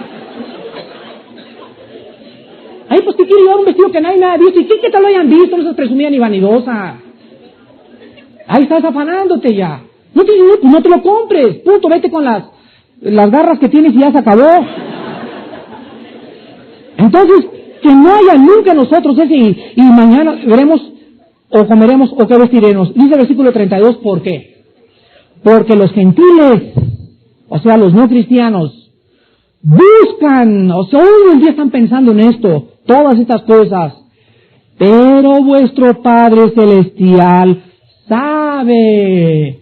Speaker 1: Ay, pues ¿qué quiere llevar un vestido que nadie me ha visto? ¿Y qué que te lo hayan visto? No seas presumida ni vanidosa. Ahí estás afanándote ya. No te lo compres. Punto, vete con las garras que tienes y ya se acabó. Entonces, que no haya nunca nosotros ese y mañana veremos o comeremos o qué vestiremos. Dice el versículo 32, ¿por qué? Porque los gentiles, o sea, los no cristianos, buscan, o sea, hoy en día están pensando en esto, todas estas cosas. Pero vuestro Padre Celestial sabe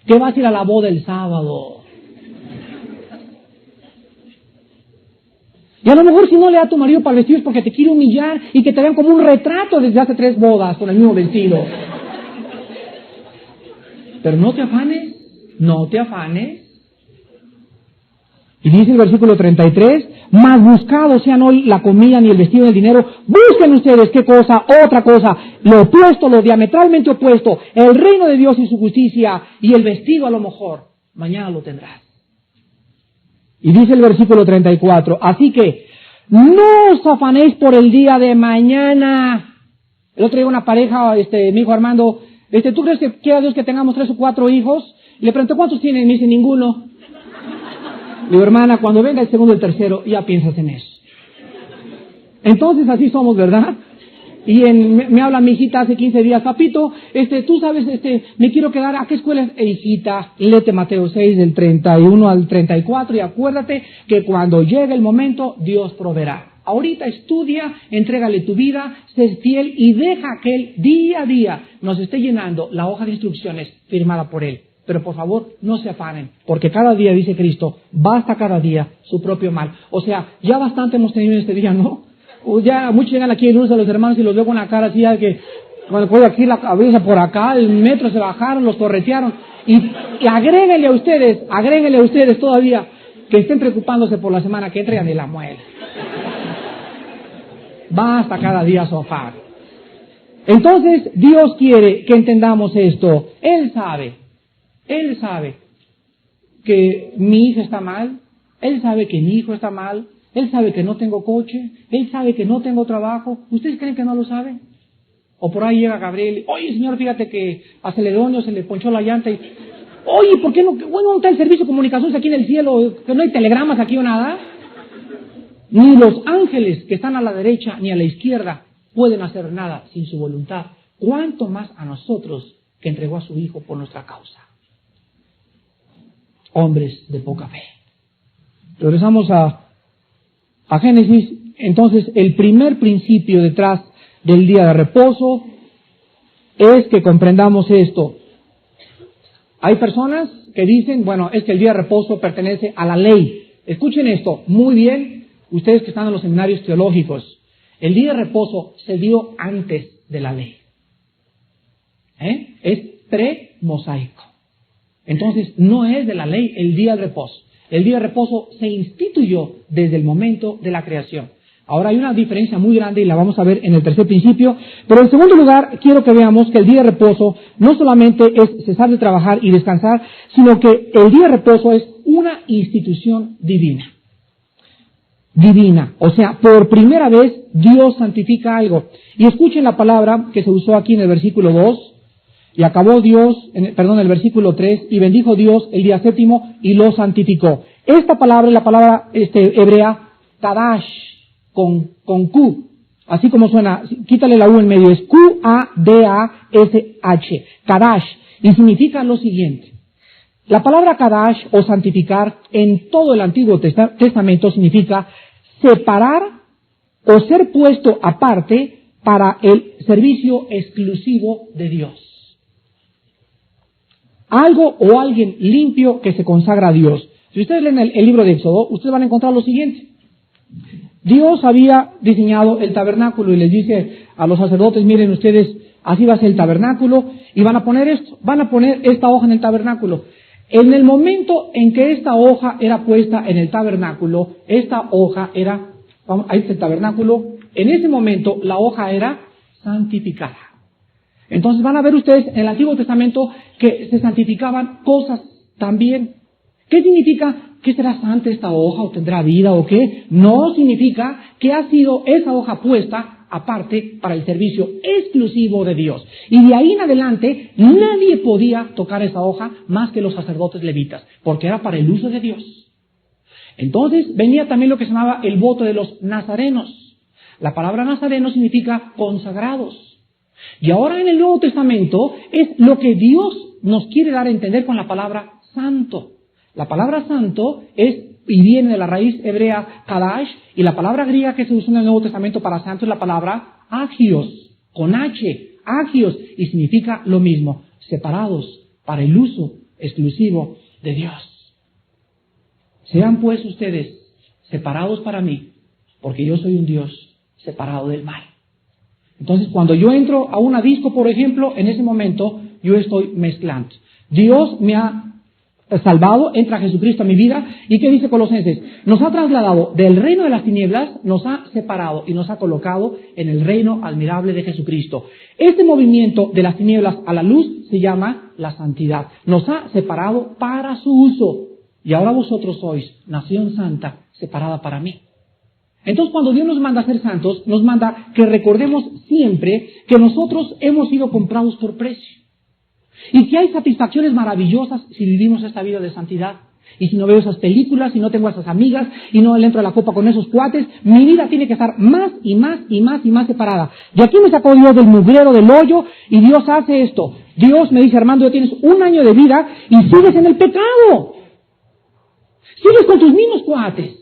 Speaker 1: que vas a ir a la boda el sábado. Y a lo mejor si no le da a tu marido para el vestido es porque te quiere humillar y que te vean como un retrato desde hace 3 bodas con el mismo vestido. Pero no te afanes, no te afanes. Y dice el versículo 33, mas buscado sea no la comida ni el vestido ni el dinero, busquen ustedes qué cosa, otra cosa, lo opuesto, lo diametralmente opuesto, el reino de Dios y su justicia, y el vestido a lo mejor, mañana lo tendrás. Y dice el versículo 34, así que no os afanéis por el día de mañana. El otro día una pareja, mi hijo Armando, ¿tú crees que quiera Dios que tengamos 3 o 4 hijos? Le pregunté, ¿cuántos tienen? Me dice, ninguno. Le digo, hermana, cuando venga el segundo y el tercero, ya piensas en eso. Entonces así somos, ¿verdad? Y me habla mi hijita hace 15 días, papito, tú sabes, me quiero quedar, ¿a qué escuela? Hijita, léete Mateo 6 del 31 al 34 y acuérdate que cuando llegue el momento, Dios proveerá. Ahorita estudia, entrégale tu vida, sé fiel y deja que Él día a día nos esté llenando la hoja de instrucciones firmada por Él. Pero por favor, no se afanen, porque cada día, dice Cristo, basta cada día su propio mal. O sea, ya bastante hemos tenido en este día, ¿no? O ya muchos llegan aquí el lunes a los hermanos y los veo con la cara así, ya que cuando puedo aquí la cabeza por acá, el metro se bajaron, los corretearon. Y agréguenle a ustedes todavía que estén preocupándose por la semana que entra y ni la muela. Basta cada día sofá. Entonces, Dios quiere que entendamos esto. Él sabe que mi hija está mal, Él sabe que mi hijo está mal, Él sabe que no tengo coche, Él sabe que no tengo trabajo. ¿Ustedes creen que no lo sabe? O por ahí llega Gabriel, oye señor, fíjate que a Celedonio se le ponchó la llanta y, oye, ¿por qué no? Bueno, ¿no está el servicio de comunicaciones aquí en el cielo? ¿Que no hay telegramas aquí o nada? Ni los ángeles que están a la derecha ni a la izquierda pueden hacer nada sin su voluntad. ¿Cuánto más a nosotros que entregó a su Hijo por nuestra causa? Hombres de poca fe. Regresamos a Génesis. Entonces, el primer principio detrás del día de reposo es que comprendamos esto. Hay personas que dicen, bueno, es que el día de reposo pertenece a la ley. Escuchen esto muy bien, ustedes que están en los seminarios teológicos. El día de reposo se dio antes de la ley. Es pre-mosaico. Entonces, no es de la ley el día de reposo. El día de reposo se instituyó desde el momento de la creación. Ahora hay una diferencia muy grande y la vamos a ver en el tercer principio. Pero en segundo lugar, quiero que veamos que el día de reposo no solamente es cesar de trabajar y descansar, sino que el día de reposo es una institución divina. Divina. O sea, por primera vez Dios santifica algo. Y escuchen la palabra que se usó aquí en el versículo 2. Y acabó Dios, el versículo 3, y bendijo Dios el día séptimo y lo santificó. Esta palabra es la palabra hebrea Kadash, con Q, así como suena, quítale la U en medio, es Q-A-D-A-S-H, Kadash, y significa lo siguiente. La palabra Kadash o santificar en todo el Antiguo Testamento significa separar o ser puesto aparte para el servicio exclusivo de Dios. Algo o alguien limpio que se consagra a Dios. Si ustedes leen el libro de Éxodo, ustedes van a encontrar lo siguiente. Dios había diseñado el tabernáculo y les dice a los sacerdotes, miren ustedes, así va a ser el tabernáculo, y van a poner esta hoja en el tabernáculo. En el momento en que esta hoja era puesta en el tabernáculo, esta hoja era, ahí está el tabernáculo, en ese momento la hoja era santificada. Entonces van a ver ustedes en el Antiguo Testamento que se santificaban cosas también. ¿Qué significa? ¿Que será santa esta hoja o tendrá vida o qué? No significa que ha sido esa hoja puesta aparte para el servicio exclusivo de Dios. Y de ahí en adelante nadie podía tocar esa hoja más que los sacerdotes levitas, porque era para el uso de Dios. Entonces venía también lo que se llamaba el voto de los nazarenos. La palabra nazareno significa consagrados. Y ahora en el Nuevo Testamento es lo que Dios nos quiere dar a entender con la palabra santo. La palabra santo y viene de la raíz hebrea kadash, y la palabra griega que se usa en el Nuevo Testamento para santo es la palabra agios, con H, agios, y significa lo mismo, separados para el uso exclusivo de Dios. Sean pues ustedes separados para mí, porque yo soy un Dios separado del mal. Entonces, cuando yo entro a una disco, por ejemplo, en ese momento yo estoy mezclando. Dios me ha salvado, entra Jesucristo a mi vida, y ¿qué dice Colosenses? Nos ha trasladado del reino de las tinieblas, nos ha separado y nos ha colocado en el reino admirable de Jesucristo. Este movimiento de las tinieblas a la luz se llama la santidad. Nos ha separado para su uso, y ahora vosotros sois nación santa, separada para mí. Entonces, cuando Dios nos manda a ser santos, nos manda que recordemos siempre que nosotros hemos sido comprados por precio. Y que hay satisfacciones maravillosas si vivimos esta vida de santidad. Y si no veo esas películas, si no tengo esas amigas, y no le entro a la copa con esos cuates, mi vida tiene que estar más y más y más y más separada. De aquí me sacó Dios del mugrero, del hoyo, y Dios hace esto. Dios me dice, Armando, ya tienes 1 año de vida y sigues en el pecado. Sigues con tus mismos cuates.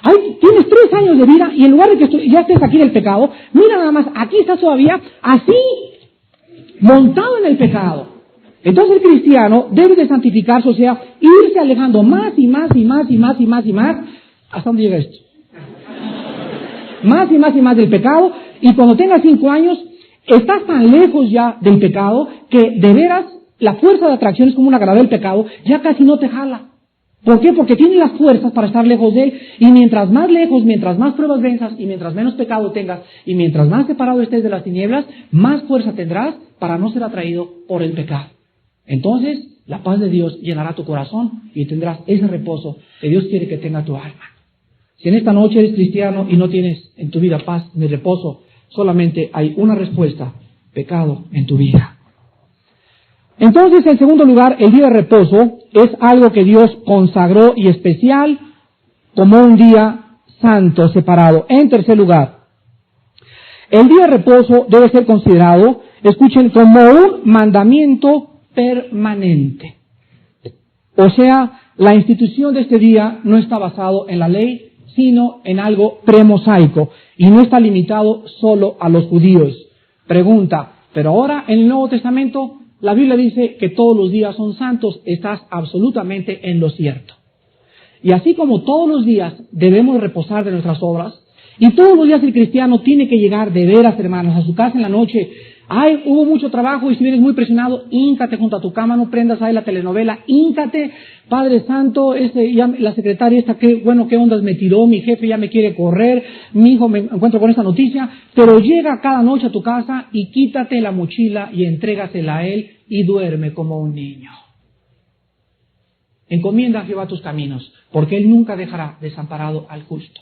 Speaker 1: Ay, tienes 3 años de vida y en lugar de que ya estés aquí en el pecado, mira nada más, aquí estás todavía así, montado en el pecado. Entonces el cristiano debe de santificarse, o sea, irse alejando más y más y más y más y más y más. ¿Hasta dónde llega esto? Más y más y más del pecado, y cuando tengas 5 años, estás tan lejos ya del pecado que de veras la fuerza de atracción es como una gravilla del pecado, ya casi no te jala. ¿Por qué? Porque tienes las fuerzas para estar lejos de él, y mientras más lejos, mientras más pruebas venzas, y mientras menos pecado tengas, y mientras más separado estés de las tinieblas, más fuerza tendrás para no ser atraído por el pecado. Entonces, la paz de Dios llenará tu corazón y tendrás ese reposo que Dios quiere que tenga tu alma. Si en esta noche eres cristiano y no tienes en tu vida paz ni reposo, solamente hay una respuesta: pecado en tu vida. Entonces, en segundo lugar, el día de reposo es algo que Dios consagró y especial como un día santo, separado. En tercer lugar, el día de reposo debe ser considerado, escuchen, como un mandamiento permanente. O sea, la institución de este día no está basado en la ley, sino en algo premosaico, y no está limitado solo a los judíos. Pregunta, pero ahora en el Nuevo Testamento la Biblia dice que todos los días son santos. Estás absolutamente en lo cierto. Y así como todos los días debemos reposar de nuestras obras, y todos los días el cristiano tiene que llegar de veras, hermanos, a su casa en la noche. Ay, hubo mucho trabajo, y si vienes muy presionado, híncate junto a tu cama, no prendas ahí la telenovela, híncate, Padre Santo, ya la secretaria esta, qué ondas me tiró, mi jefe ya me quiere correr, mi hijo me encuentro con esta noticia, pero llega cada noche a tu casa y quítate la mochila y entrégasela a él y duerme como un niño. Encomienda a Jehová tus caminos, porque él nunca dejará desamparado al justo,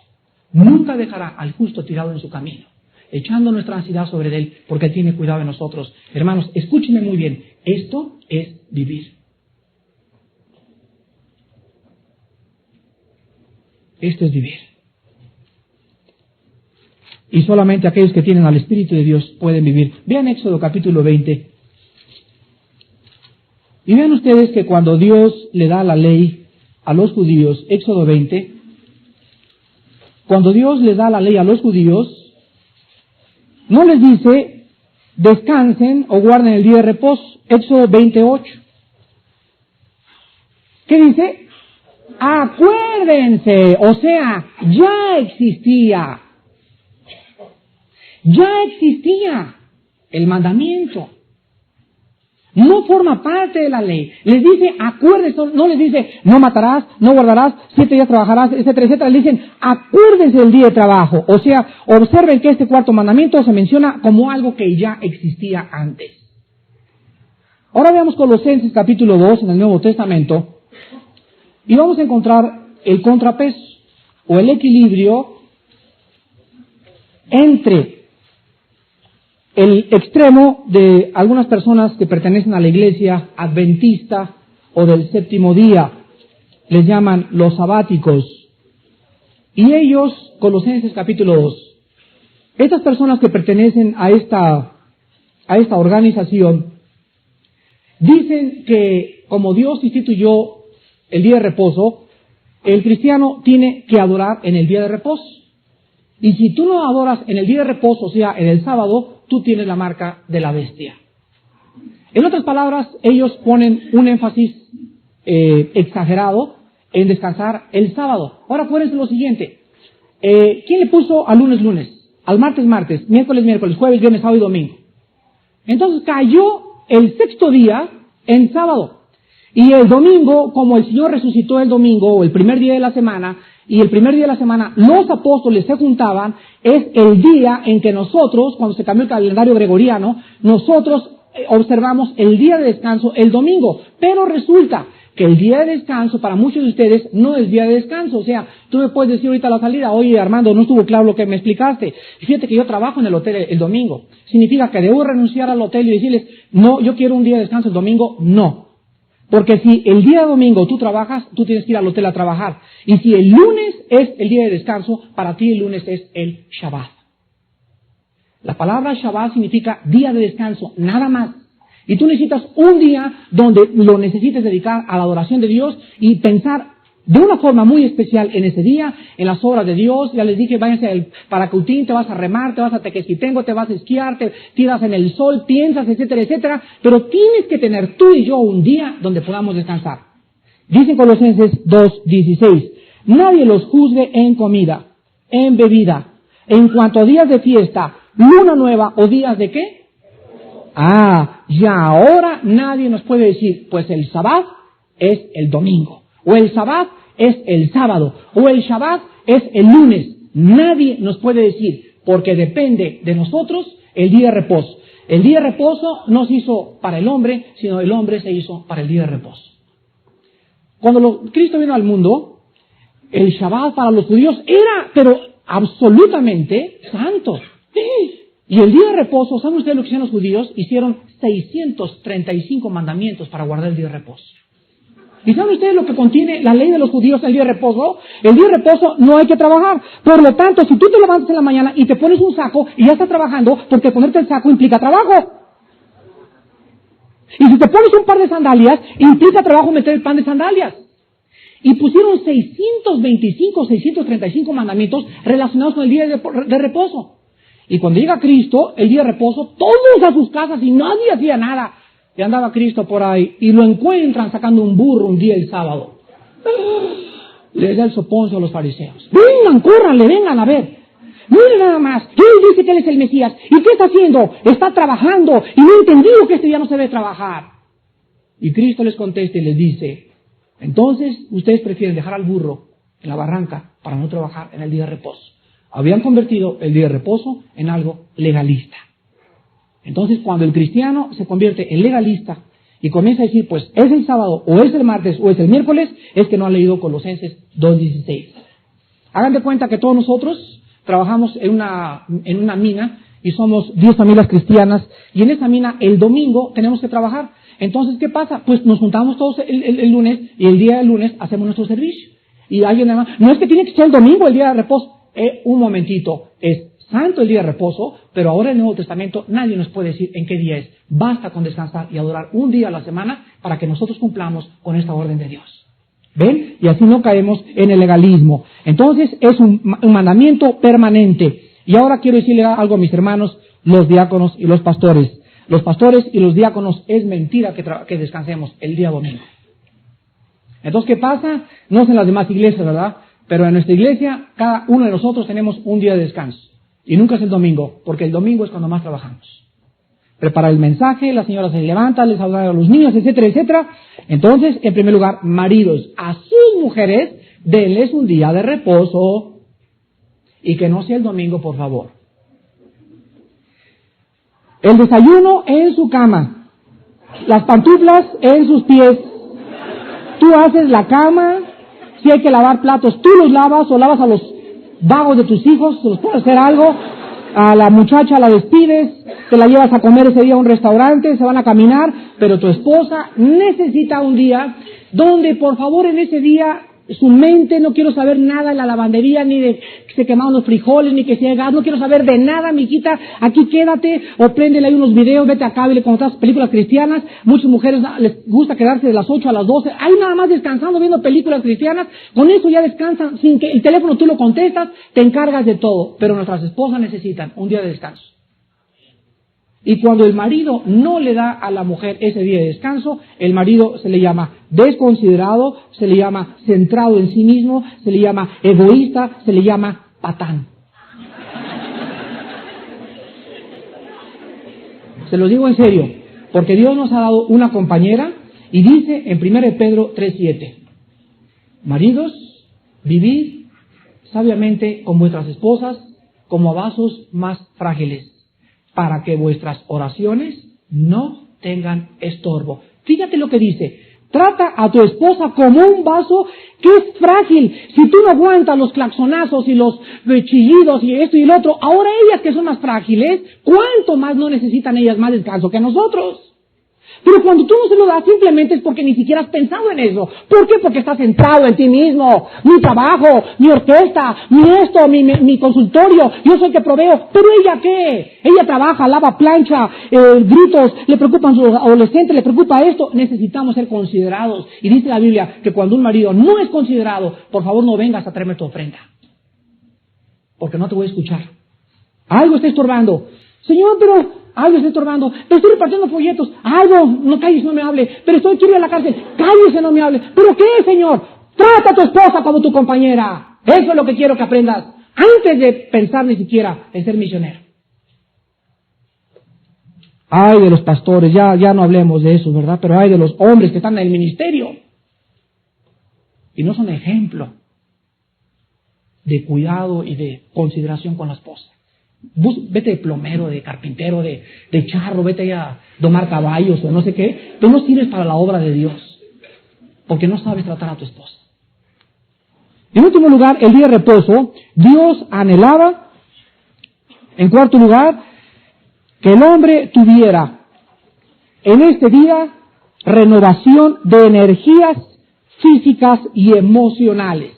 Speaker 1: nunca dejará al justo tirado en su camino, echando nuestra ansiedad sobre él, porque él tiene cuidado de nosotros. Hermanos, escúchenme muy bien, esto es vivir. Esto es vivir. Y solamente aquellos que tienen al Espíritu de Dios pueden vivir. Vean Éxodo capítulo 20. Y vean ustedes que cuando Dios le da la ley a los judíos, Éxodo 20, cuando Dios les da la ley a los judíos, no les dice, descansen o guarden el día de reposo. Éxodo 28. ¿Qué dice? Acuérdense, o sea, ya existía. Ya existía. el mandamiento. No forma parte de la ley. Les dice, acuérdense, no les dice, no matarás, no guardarás, 7 días trabajarás, etcétera, etcétera. Les dicen, acuérdense del día de trabajo. O sea, observen que este cuarto mandamiento se menciona como algo que ya existía antes. Ahora veamos Colosenses capítulo 2 en el Nuevo Testamento y vamos a encontrar el contrapeso o el equilibrio entre el extremo de algunas personas que pertenecen a la iglesia adventista o del séptimo día, les llaman los sabáticos, y ellos, Colosenses capítulo 2, estas personas que pertenecen a esta organización, dicen que como Dios instituyó el día de reposo, el cristiano tiene que adorar en el día de reposo. Y si tú no adoras en el día de reposo, o sea, en el sábado, tú tienes la marca de la bestia. En otras palabras, ellos ponen un énfasis exagerado en descansar el sábado. Ahora acuérdense lo siguiente. ¿Quién le puso al lunes, lunes? Al martes, martes, miércoles, miércoles, jueves, viernes, sábado y domingo. Entonces cayó el sexto día en sábado. Y el domingo, como el Señor resucitó el domingo, o el primer día de la semana, y el primer día de la semana los apóstoles se juntaban, es el día en que nosotros, cuando se cambió el calendario gregoriano, nosotros observamos el día de descanso el domingo. Pero resulta que el día de descanso para muchos de ustedes no es día de descanso. O sea, tú me puedes decir ahorita a la salida, oye Armando, no estuvo claro lo que me explicaste. Fíjate que yo trabajo en el hotel el domingo. ¿Significa que debo renunciar al hotel y decirles, no, yo quiero un día de descanso el domingo? No. Porque si el día domingo tú trabajas, tú tienes que ir al hotel a trabajar. Y si el lunes es el día de descanso, para ti el lunes es el Shabbat. La palabra Shabbat significa día de descanso, nada más. Y tú necesitas un día donde lo necesites dedicar a la adoración de Dios y pensar de una forma muy especial en ese día, en las obras de Dios. Ya les dije, váyanse al Paracutín, te vas a remar, te vas a Tequesquitengo, te vas a esquiar, te tiras en el sol, piensas, etcétera, etcétera. Pero tienes que tener tú y yo un día donde podamos descansar. Dice Colosenses 2:16, nadie los juzgue en comida, en bebida, en cuanto a días de fiesta, luna nueva o días de ¿qué? Ya ahora nadie nos puede decir, pues el Shabbat es el domingo, o el Shabbat es el sábado, o el Shabbat es el lunes. Nadie nos puede decir, porque depende de nosotros el día de reposo. El día de reposo no se hizo para el hombre, sino el hombre se hizo para el día de reposo. Cuando Cristo vino al mundo, el Shabbat para los judíos era, pero absolutamente santo. Y el día de reposo, ¿saben ustedes lo que hicieron los judíos? Hicieron 635 mandamientos para guardar el día de reposo. ¿Y saben ustedes lo que contiene la ley de los judíos el día de reposo? El día de reposo no hay que trabajar. Por lo tanto, si tú te levantas en la mañana y te pones un saco y ya estás trabajando, porque ponerte el saco implica trabajo. Y si te pones un par de sandalias, implica trabajo meter el pan de sandalias. Y pusieron 625, 635 mandamientos relacionados con el día de reposo. Y cuando llega Cristo, el día de reposo, todos a sus casas y nadie hacía nada. Y andaba Cristo por ahí y lo encuentran sacando un burro un día el sábado. Les da el soponcio a los fariseos. Vengan, córranle, vengan a ver. Miren nada más, él dice que él es el Mesías. ¿Y qué está haciendo? Está trabajando y no ha entendido que este día no se debe trabajar. Y Cristo les contesta y les dice, entonces ustedes prefieren dejar al burro en la barranca para no trabajar en el día de reposo. Habían convertido el día de reposo en algo legalista. Entonces, cuando el cristiano se convierte en legalista y comienza a decir, pues es el sábado, o es el martes, o es el miércoles, es que no ha leído Colosenses 2:16. Hagan de cuenta que todos nosotros trabajamos en una mina y somos 10 familias cristianas, y en esa mina el domingo tenemos que trabajar. Entonces, ¿qué pasa? Pues nos juntamos todos el lunes, y el día del lunes hacemos nuestro servicio. Y alguien además, no es que tiene que ser el domingo el día de reposo. Un momentito, es santo el día de reposo, pero ahora en el Nuevo Testamento nadie nos puede decir en qué día es. Basta con descansar y adorar un día a la semana para que nosotros cumplamos con esta orden de Dios. ¿Ven? Y así no caemos en el legalismo. Entonces es un mandamiento permanente. Y ahora quiero decirle algo a mis hermanos, los diáconos y los pastores. Los pastores y los diáconos es mentira que descansemos el día domingo. Entonces, ¿qué pasa? No es en las demás iglesias, ¿verdad? Pero en nuestra iglesia, cada uno de nosotros tenemos un día de descanso. Y nunca es el domingo, porque el domingo es cuando más trabajamos. preparar el mensaje, la señora se levanta, les habla a los niños, etcétera, etcétera. Entonces, en primer lugar, maridos, a sus mujeres, denles un día de reposo. Y que no sea el domingo, por favor. El desayuno en su cama. Las pantuflas en sus pies. Tú haces la cama. Si hay que lavar platos, tú los lavas o lavas a los vagos de tus hijos, se los puedes hacer algo. A la muchacha la despides, te la llevas a comer ese día a un restaurante, se van a caminar, pero tu esposa necesita un día donde, por favor, en ese día, su mente, no quiero saber nada de la lavandería, ni de que se quemaron los frijoles, ni que se gas, no quiero saber de nada, mijita, aquí quédate, o préndele ahí unos videos, vete a cable con otras películas cristianas. Muchas mujeres les gusta quedarse de las 8 a las 12, ahí nada más descansando viendo películas cristianas, con eso ya descansan, sin que el teléfono tú lo contestas, te encargas de todo, pero nuestras esposas necesitan un día de descanso. Y cuando el marido no le da a la mujer ese día de descanso, el marido se le llama desconsiderado, se le llama centrado en sí mismo, se le llama egoísta, se le llama patán. Se lo digo en serio, porque Dios nos ha dado una compañera y dice en 1 Pedro 3:7, maridos, vivid sabiamente con vuestras esposas como vasos más frágiles, para que vuestras oraciones no tengan estorbo. Fíjate lo que dice. Trata a tu esposa como un vaso que es frágil. Si tú no aguantas los claxonazos y los chillidos y esto y el otro, ahora ellas que son más frágiles, ¿cuánto más no necesitan ellas más descanso que nosotros? Pero cuando tú no se lo das, simplemente es porque ni siquiera has pensado en eso. ¿Por qué? Porque estás centrado en ti mismo. Mi trabajo, mi orquesta, mi consultorio, yo soy el que proveo. ¿Pero ella qué? Ella trabaja, lava, plancha, gritos, le preocupan sus adolescentes, le preocupa esto. Necesitamos ser considerados. Y dice la Biblia que cuando un marido no es considerado, por favor no vengas a traerme tu ofrenda. Porque no te voy a escuchar. Algo está estorbando. Señor, pero algo está estorbando, pero estoy repartiendo folletos, algo, no calles, no me hable, pero quiero ir a la cárcel, cállese, no me hable, pero ¿qué, Señor? Trata a tu esposa como tu compañera, eso es lo que quiero que aprendas, antes de pensar ni siquiera en ser misionero. Ay de los pastores, ya no hablemos de eso, ¿verdad? Pero ay de los hombres que están en el ministerio, y no son ejemplo de cuidado y de consideración con la esposa. Vete de plomero, de carpintero, de charro, vete a domar caballos o no sé qué. Tú no sirves para la obra de Dios, porque no sabes tratar a tu esposa. En último lugar, el día de reposo, Dios anhelaba, en cuarto lugar, que el hombre tuviera en este día renovación de energías físicas y emocionales.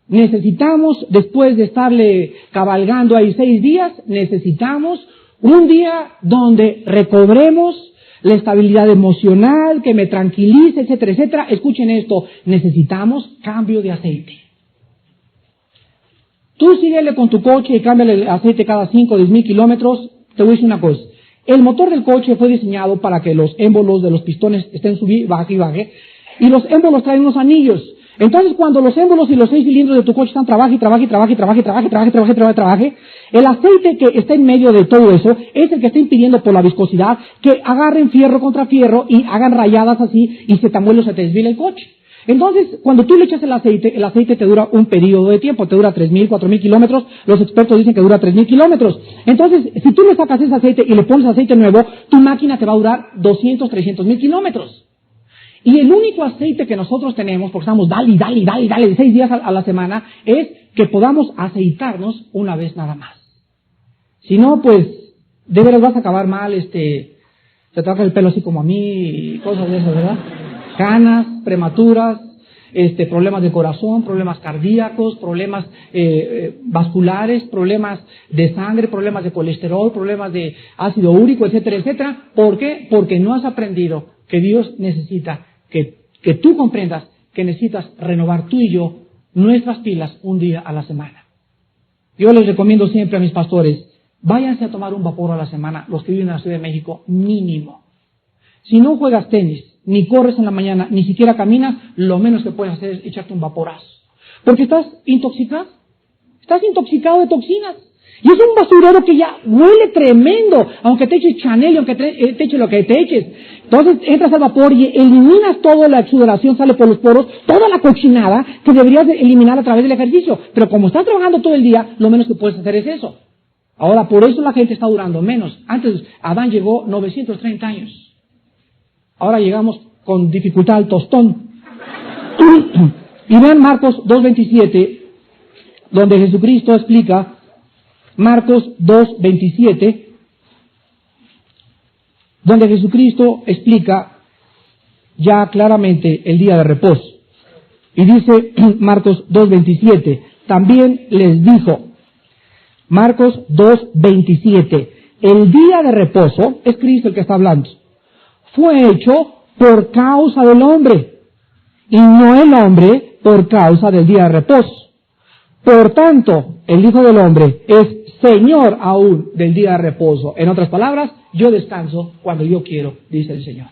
Speaker 1: Necesitamos, después de estarle cabalgando ahí 6 días, necesitamos un día donde recobremos la estabilidad emocional, que me tranquilice, etcétera, etcétera. Escuchen esto, necesitamos cambio de aceite. Tú síguele con tu coche y cámbiale el aceite cada 5 o 10 mil kilómetros. Te voy a decir una cosa, el motor del coche fue diseñado para que los émbolos de los pistones estén baje y baje, y los émbolos traen unos anillos. Entonces, cuando los émbolos y los 6 cilindros de tu coche están trabaje, el aceite que está en medio de todo eso es el que está impidiendo por la viscosidad que agarren fierro contra fierro y hagan rayadas así y se te desvía el coche. Entonces, cuando tú le echas el aceite te dura un periodo de tiempo, te dura 3,000, 4,000 kilómetros, los expertos dicen que dura 3,000 kilómetros. Entonces, si tú le sacas ese aceite y le pones aceite nuevo, tu máquina te va a durar 200, 300,000 kilómetros. Y el único aceite que nosotros tenemos, porque estamos dale, de 6 días a la semana, es que podamos aceitarnos una vez nada más. Si no, pues, de veras vas a acabar mal, te toca el pelo así como a mí, y cosas de esas, ¿verdad? Canas, prematuras, problemas de corazón, problemas cardíacos, problemas vasculares, problemas de sangre, problemas de colesterol, problemas de ácido úrico, etcétera, etcétera. ¿Por qué? Porque no has aprendido que Dios necesita que tú comprendas que necesitas renovar tú y yo nuestras pilas un día a la semana. Yo les recomiendo siempre a mis pastores, váyanse a tomar un vapor a la semana, los que viven en la Ciudad de México, mínimo. Si no juegas tenis, ni corres en la mañana, ni siquiera caminas, lo menos que puedes hacer es echarte un vaporazo. Porque estás intoxicado de toxinas. Y es un basurero que ya huele tremendo, aunque te eches Chanel y aunque te eches lo que te eches. Entonces entras al vapor y eliminas toda la sudoración, sale por los poros, toda la cochinada que deberías de eliminar a través del ejercicio. Pero como estás trabajando todo el día, lo menos que puedes hacer es eso. Ahora, por eso la gente está durando menos. Antes, Adán llegó 930 años. Ahora llegamos con dificultad al tostón. Y vean Marcos 2.27, donde Jesucristo explica, Marcos 2.27, donde Jesucristo explica ya claramente el día de reposo. Y dice Marcos 2.27, también les dijo, Marcos 2.27, el día de reposo, es Cristo el que está hablando, fue hecho por causa del hombre, y no el hombre por causa del día de reposo. Por tanto, el Hijo del Hombre es Señor aún del día de reposo. En otras palabras, yo descanso cuando yo quiero, dice el Señor.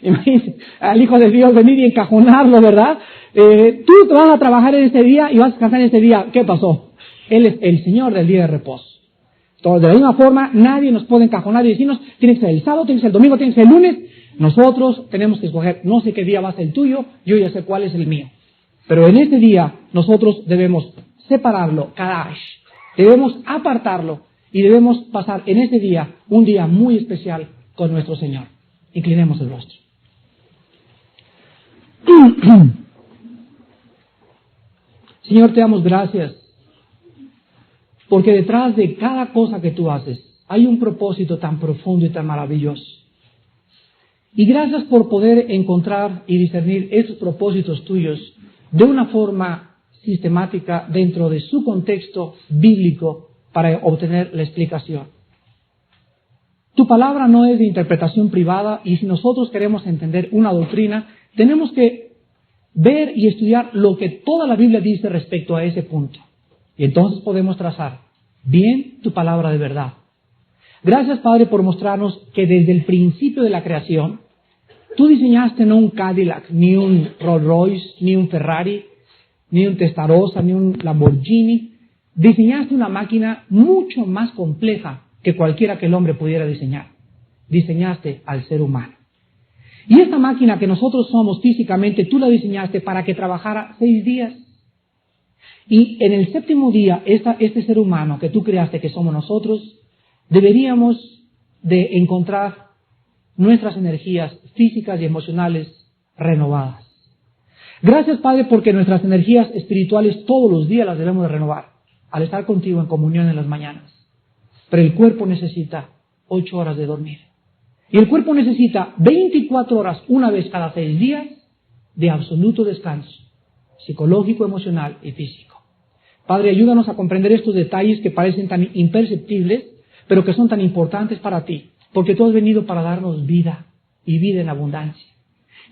Speaker 1: Imagínense al Hijo de Dios venir y encajonarlo, ¿verdad? Tú te vas a trabajar en este día y vas a descansar en este día. ¿Qué pasó? Él es el Señor del día de reposo. Entonces, de la misma forma, nadie nos puede encajonar y decirnos, tiene que ser el sábado, tiene que ser el domingo, tiene que ser el lunes. Nosotros tenemos que escoger, no sé qué día va a ser el tuyo, yo ya sé cuál es el mío. Pero en este día, nosotros debemos separarlo, kadash, debemos apartarlo y debemos pasar en este día un día muy especial con nuestro Señor. Inclinemos el rostro. Señor, te damos gracias, porque detrás de cada cosa que tú haces hay un propósito tan profundo y tan maravilloso. Y gracias por poder encontrar y discernir esos propósitos tuyos de una forma sistemática dentro de su contexto bíblico para obtener la explicación. Tu palabra no es de interpretación privada y si nosotros queremos entender una doctrina, tenemos que ver y estudiar lo que toda la Biblia dice respecto a ese punto. Y entonces podemos trazar bien tu palabra de verdad. Gracias, Padre, por mostrarnos que desde el principio de la creación, tú diseñaste no un Cadillac, ni un Rolls Royce, ni un Ferrari, ni un Testarossa, ni un Lamborghini. Diseñaste una máquina mucho más compleja que cualquiera que el hombre pudiera diseñar. Diseñaste al ser humano. Y esta máquina que nosotros somos físicamente, tú la diseñaste para que trabajara 6 días. Y en el 7º día, este ser humano que tú creaste, que somos nosotros, deberíamos de encontrar nuestras energías físicas y emocionales renovadas. Gracias, Padre, porque nuestras energías espirituales todos los días las debemos de renovar al estar contigo en comunión en las mañanas. Pero el cuerpo necesita 8 horas de dormir. Y el cuerpo necesita 24 horas, una vez cada 6 días, de absoluto descanso, psicológico, emocional y físico. Padre, ayúdanos a comprender estos detalles que parecen tan imperceptibles, pero que son tan importantes para ti, porque tú has venido para darnos vida y vida en abundancia.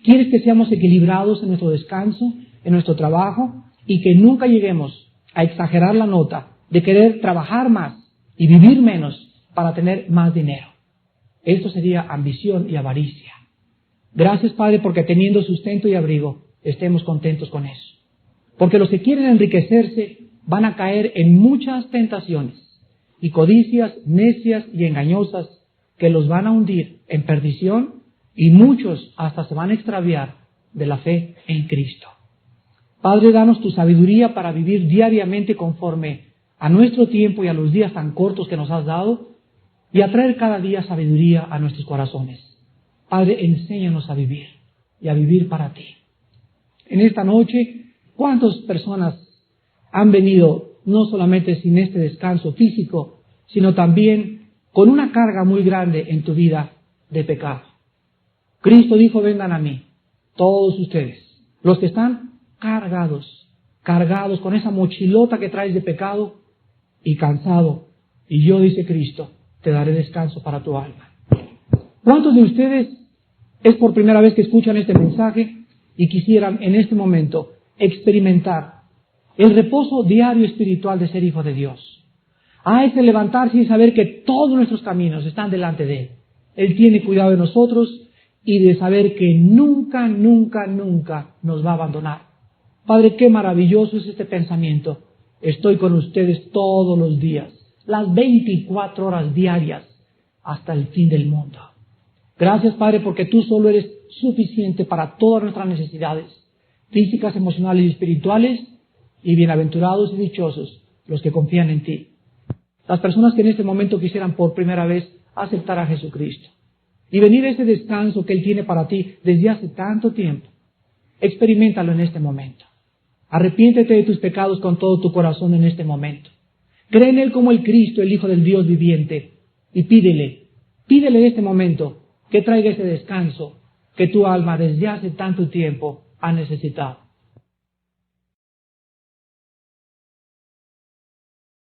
Speaker 1: Quieres que seamos equilibrados en nuestro descanso, en nuestro trabajo, y que nunca lleguemos a exagerar la nota de querer trabajar más y vivir menos para tener más dinero. Esto sería ambición y avaricia. Gracias, Padre, porque teniendo sustento y abrigo, estemos contentos con eso. Porque los que quieren enriquecerse van a caer en muchas tentaciones y codicias necias y engañosas que los van a hundir en perdición y muchos hasta se van a extraviar de la fe en Cristo. Padre, danos tu sabiduría para vivir diariamente conforme a nuestro tiempo y a los días tan cortos que nos has dado y a traer cada día sabiduría a nuestros corazones. Padre, enséñanos a vivir y a vivir para ti. En esta noche, ¿cuántas personas han venido no solamente sin este descanso físico, sino también con una carga muy grande en tu vida de pecado? Cristo dijo, vengan a mí, todos ustedes, los que están cargados con esa mochilota que traes de pecado y cansado. Y yo, dice Cristo, te daré descanso para tu alma. ¿Cuántos de ustedes es por primera vez que escuchan este mensaje y quisieran en este momento experimentar el reposo diario espiritual de ser hijo de Dios? Ese levantarse y saber que todos nuestros caminos están delante de Él. Él tiene cuidado de nosotros y de saber que nunca, nunca, nunca nos va a abandonar. Padre, qué maravilloso es este pensamiento estoy con ustedes todos los días, las 24 horas diarias, hasta el fin del mundo. Gracias, Padre, porque tú solo eres suficiente para todas nuestras necesidades, físicas, emocionales y espirituales, y bienaventurados y dichosos los que confían en ti. Las personas que en este momento quisieran por primera vez aceptar a Jesucristo y venir a ese descanso que Él tiene para ti desde hace tanto tiempo, experiméntalo en este momento. Arrepiéntete de tus pecados con todo tu corazón en este momento. Cree en Él como el Cristo, el Hijo del Dios viviente, y pídele en este momento que traiga ese descanso que tu alma desde hace tanto tiempo ha necesitado.